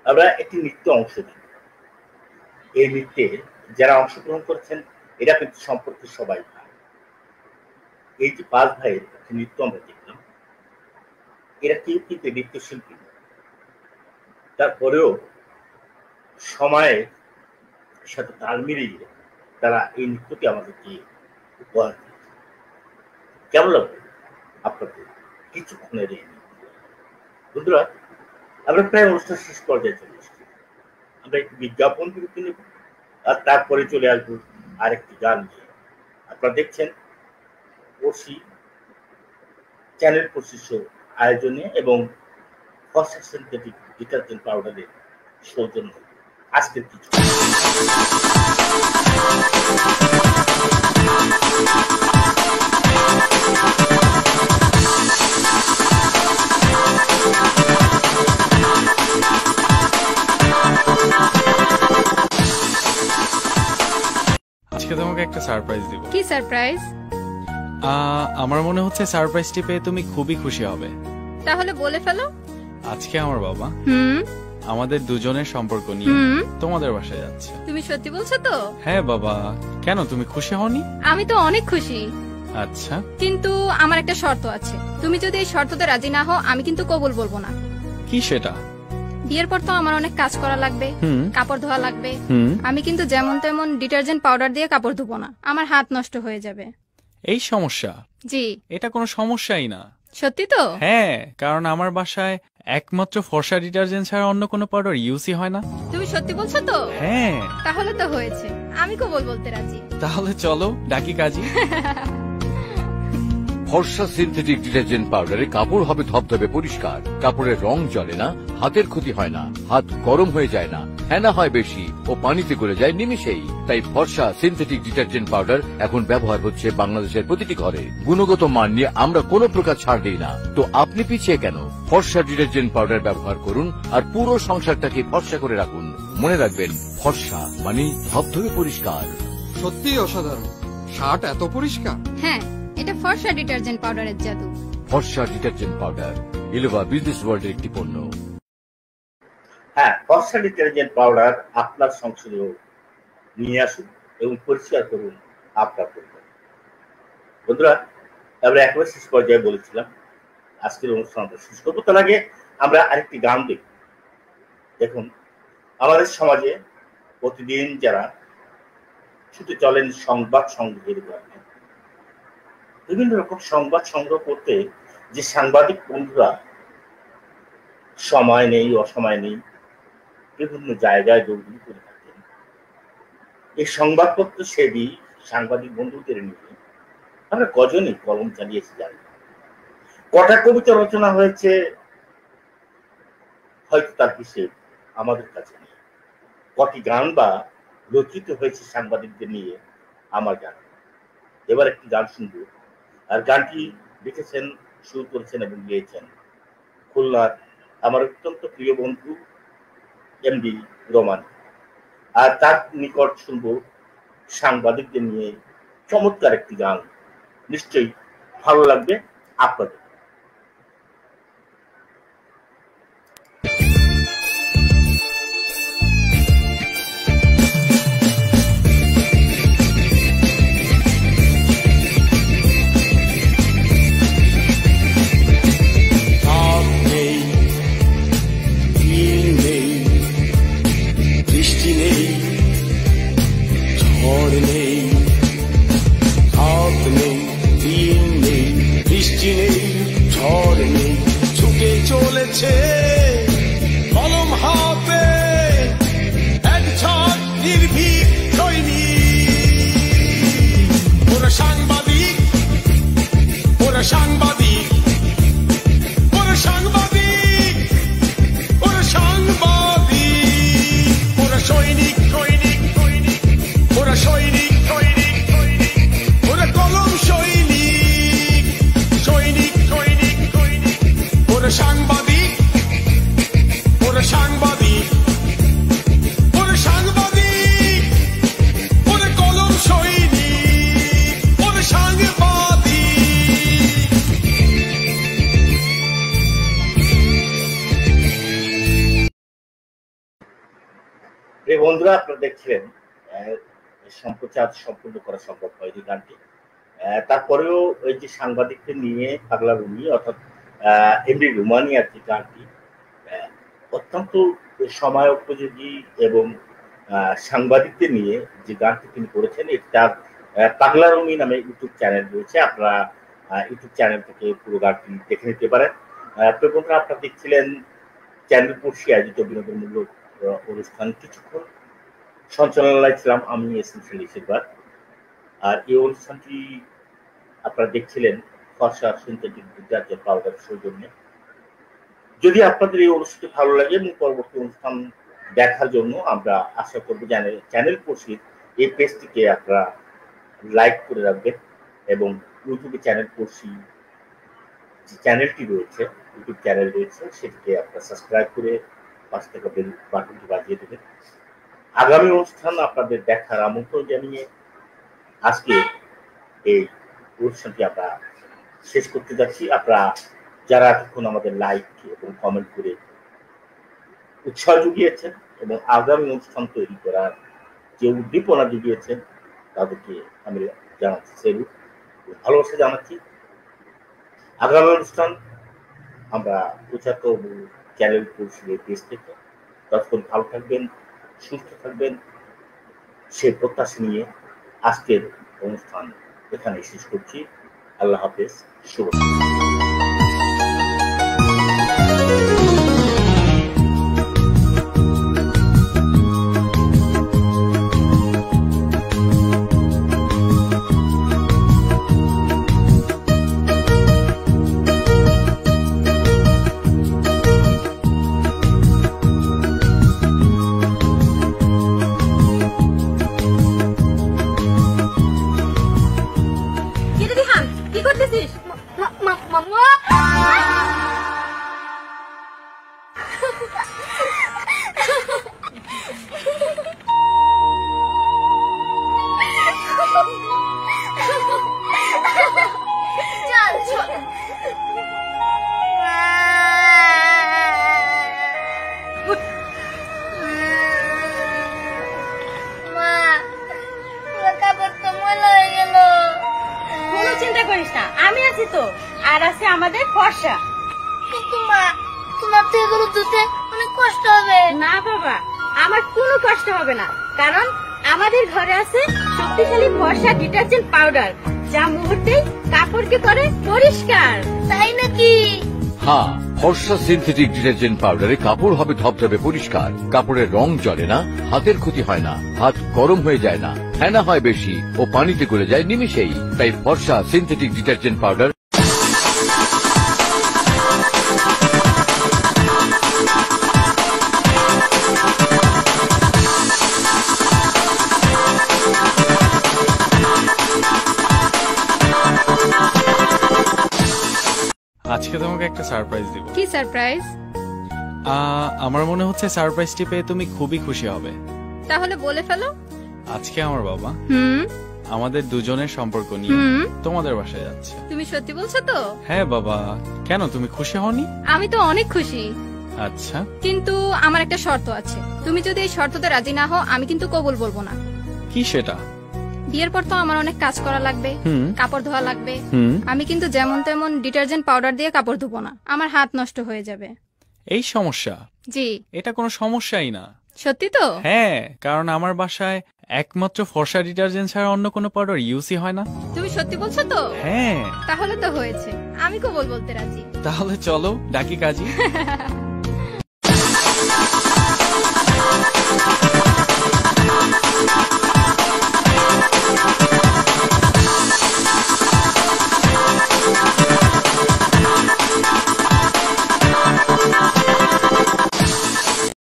আমরা একটি নৃত্য অংশ দিই। এই নৃত্যে যারা অংশগ্রহণ করছেন এরা কিন্তু সম্পর্কে সবাই ভাই। এই যে 5 ভাইয়ের একটি নৃত্য আমরা দেখলাম, এরা কেউ কিন্তু নৃত্যশিল্পী, তারপরেও সময়ের সাথে তাল মিলিয়ে তারা এই নৃত্যটি আমাদেরকে উপহার দিয়েছে। কেমন লাগবে আপনাদের কিছুক্ষণের এই নৃত্য? বন্ধুরা, আমরা প্রায় অনুষ্ঠান শেষ পর্যায়ে চলে এসেছি। আমরা একটু বিজ্ঞাপন বিরতি নেব আর তারপরে চলে আসবো আরেকটি গান নিয়ে। আপনারা দেখছেন ওসি চ্যানেল প্রশিষ্য আয়োজনে এবং ফর্সা সিনথেটিক ডিটারজেন্ট পাউডারের সৌজন্য আজকের কিছু। আজকে তোমাকে একটা সারপ্রাইজ দিব। কি সারপ্রাইজ? আমার মনে হচ্ছে সারপ্রাইজটি পেয়ে তুমি খুবই খুশি হবে। তাহলে বলে ফেলো। আজকে আমার বাবা আমাদের দুজনের সম্পর্ক নিয়ে তোমাদের বাসায় যাচ্ছে। তুমি সত্যি বলছো তো? হ্যাঁ বাবা, কেন তুমি খুশি হওনি? আমি তো অনেক খুশি। আচ্ছা, কিন্তু আমার একটা শর্ত আছে। তুমি যদি এই শর্ততে রাজি না হও আমি কিন্তু কবুল বলবো না। কি সেটা? বিয়ের পর তো আমার অনেক কাজ করা লাগবে, কাপড় ধোয়া লাগবে। আমি কিন্তু যেমন তেমন ডিটারজেন্ট পাউডার দিয়ে কাপড় ধুবো না, আমার হাত নষ্ট হয়ে যাবে। এই সমস্যা? জি। এটা কোনো সমস্যাই না। সত্যি তো? হ্যাঁ, কারণ আমার বাসায় একমাত্র ফর্সা ডিটারজেন্ট ছাড়া অন্য কোনো পাউডার ইউজই হয় না। তুমি সত্যি বলছো তো? হ্যাঁ। তাহলে তো হয়েছে, আমি কবুল বলতে রাজি। তাহলে চলো ডাকি কাজী। ফর্সা সিনথেটিক ডিটারজেন্ট পাউডারে কাপড় হবে ধবধবে পরিষ্কার, কাপড়ের রং জ্বলে না, হাতের ক্ষতি হয় না, হাত গরম হয়ে যায় না, ফেনা হয় বেশি ও পানিতে গলে যায় নিমিষেই। তাই ফর্সা সিনথেটিক ডিটারজেন্ট পাউডার এখন ব্যবহার হচ্ছে বাংলাদেশের প্রতিটি ঘরে। গুণগত মান নিয়ে আমরা কোনো প্রকার ছাড় দিই না, তো আপনি পিছিয়ে কেন? ফর্সা ডিটারজেন্ট পাউডার ব্যবহার করুন আর পুরো সংসারটাকে ফর্সা করে রাখুন। মনে রাখবেন, ফর্সা মানে ধবধবে পরিষ্কার। সত্যি অসাধারণ, শার্ট এত পরিষ্কার। হ্যাঁ, এটা ফর্সা ডিটারজেন্ট পাউডারের জাদু। ফর্সা ডিটারজেন্ট পাউডার ইলোভা বিজনেস ওয়ার্ল্ডের একটি পণ্য। হ্যাঁ, ফর্সা ডিটারজেন্ট পাউডার আপনার সংসদেও নিয়ে আসুন এবং পরিষ্কার করুন আপনার পরিবার। বন্ধুরা, আমরা একেবারে শেষ পর্যায়ে বলেছিলাম আজকের অনুষ্ঠানটা শেষ করবো। তার আগে আমরা আরেকটি গান দেখব। দেখুন, আমাদের সমাজে প্রতিদিন যারা ছুটে চলেন সংবাদ সংগ্রহের কারণে, বিভিন্ন রকম সংবাদ সংগ্রহ করতে যে সাংবাদিক বন্ধুরা সময় নেই, অসময় নেই, বিভিন্ন জায়গায় দৌড়ি করে থাকেন, এই সংবাদপত্র সেবী সাংবাদিক বন্ধুদের নিয়ে আমরা কজনই কলম চালিয়েছি জানি। কটা কবিতা রচনা হয়েছে হয়তো তার হিসেব আমাদের কাছে নেই। কটি গান বা রচিত হয়েছে সাংবাদিকদের নিয়ে আমার গান। এবার একটি গান শুনব, আর গানটি লিখেছেন, সুর করেছেন এবং গেয়েছেন খুলনার আমার অত্যন্ত প্রিয় বন্ধু এমডি রোমান। আর তার নিকট শুনব সাংবাদিকদের নিয়ে চমৎকার একটি গান, নিশ্চয়ই ভালো লাগবে আপনাদের। কলম হাতে এক ঝাঁক নির্ভীক সৈনিক, ওরা সাংবাদিক, ওরা সাংবাদিক, ওরা সাংবাদিক, ওরা সাংবাদিক, ওরা সৈনিক সৈনিক সৈনিক, ওরা সৈনিক সৈনিক সৈনিক, ওরা কলম সৈনিক সৈনিক সৈনিক সৈনিক, ওরা সাংবাদিক, ওরা সাংবাদিক, ওরা সাংবাদিক, ওরা কলম সৈনিক, ওরা সাংবাদিক। এই বন্ধুরা, আপনারা দেখছিলেন সম্প্রচার সম্পূর্ণ করা সম্ভব হয়নি গানটি। তারপরেও ওই যে সাংবাদিকদের নিয়ে পাগলা রুমি অর্থাৎ এমডি রুমানি আর কি গানটি অত্যন্ত সময় উপযোগী এবং সাংবাদিকদের নিয়ে যে গানটি তিনি করেছেন, তার পাগলা রুমি নামে ইউটিউব চ্যানেল রয়েছে। আপনারা ইউটিউব চ্যানেল থেকে পুরো গানটি দেখে নিতে পারেন। বন্ধুরা, আপনারা দেখছিলেন চ্যানেল পড়শি আয়োজিত বিনোদনমূলক অনুষ্ঠান। কিছুক্ষণ সঞ্চালনায় ছিলাম আমি এসেন্সিয়ালি সিলভার। আর এই অনুষ্ঠানটি আপনারা দেখছিলেন ফর্সা সিনথেটিক ডিটারজেন্ট পাউডার সৌজন্যে। যদি আপনাদের এই অনুষ্ঠানটি ভালো লাগে এবং পরবর্তী অনুষ্ঠান দেখার জন্য আমরা আশা করবো চ্যানেল পড়শির এই পেজটিকে আপনারা লাইক করে রাখবেন এবং ইউটিউবে চ্যানেল পড়শি যে চ্যানেলটি রয়েছে, ইউটিউব চ্যানেল রয়েছে, সেটিকে আপনারা সাবস্ক্রাইব করে পাশে থাকা বেল বাটনটি বাজিয়ে দেবেন। আগামী অনুষ্ঠান আপনাদের দেখার আমন্ত্রণ জানিয়ে আজকে এই অনুষ্ঠানটি আমরা শেষ করতে যাচ্ছি। আপনারা যারা এতক্ষণ আমাদের লাইক এবং কমেন্ট করে উৎসাহ জুগিয়েছেন এবং আগামী অনুষ্ঠান তৈরি করার যে উদ্দীপনা জুগিয়েছেন তাদেরকে আমি জানাচ্ছি সেলুট, ভালোবাসা জানাচ্ছি। আগামী অনুষ্ঠান আমরা প্রচার করব চ্যানেল পরিষদের দেশ থেকে। ততক্ষণ ভালো থাকবেন, সুস্থ থাকবেন, সে প্রত্যাশা নিয়ে আজকের অনুষ্ঠান এখানে শেষ করছি। আল্লাহ হাফেজ, শুভকামনা। চিন্তা করিস না, আমি আছি তো, আর আছে আমাদের ফর্সা। কিন্তু মা, তোমার তো এগুলো ধুতে অনেক কষ্ট হবে। না বাবা, আমার কোনো কষ্ট হবে না, কারণ আমাদের ঘরে আছে শক্তিশালী ফর্সা ডিটারজেন্ট পাউডার, যা মুহূর্তেই কাপড়কে করে পরিষ্কার। তাই নাকি? হ্যাঁ, ফর্সা সিনথেটিক ডিটারজেন্ট পাউডারে কাপড় হবে ধবধবে পরিষ্কার, কাপড়ের রং জ্বলে না, হাতের ক্ষতি হয় না, হাত গরম হয়ে যায় না, ফেনা হয় বেশি ও পানিতে গলে যায় নিমিষেই। তাই ফর্সা সিনথেটিক ডিটারজেন্ট পাউডার। আজকে তোমাকে একটা সারপ্রাইজ দিব। কি সারপ্রাইজ? আমার মনে হচ্ছে সারপ্রাইজটি পেয়ে তুমি খুবই খুশি হবে। তাহলে বলে ফেলো। আজকে আমার বাবা আমাদের দুজনের সম্পর্ক নিয়ে তোমাদের বাসায় যাচ্ছে। তুমি সত্যি বলছো তো? হ্যাঁ বাবা, কেন তুমি খুশি হওনি? আমি তো অনেক খুশি। আচ্ছা, কিন্তু আমার একটা শর্ত আছে। তুমি যদি এই শর্ততে রাজি না হও, আমি কিন্তু কবুল বলবো না। কি সেটা? বিয়ের পর তো আমার অনেক কাজ করা লাগবে, কাপড় ধোয়া লাগবে। আমি কিন্তু যেমন তেমন ডিটারজেন্ট পাউডার দিয়ে কাপড় ধুবো না, আমার হাত নষ্ট হয়ে যাবে। এই সমস্যা? জি। এটা কোনো সমস্যাই না। সত্যি তো? হ্যাঁ, কারণ আমার বাসায় একমাত্র ফর্সা ডিটারজেন্ট ছাড়া অন্য কোনো পাউডার ইউজই হয় না। তুমি সত্যি বলছো তো? হ্যাঁ। তাহলে তো হয়েছে, আমি কবুল বলতে রাজি। তাহলে চলো ডাকি কাজী।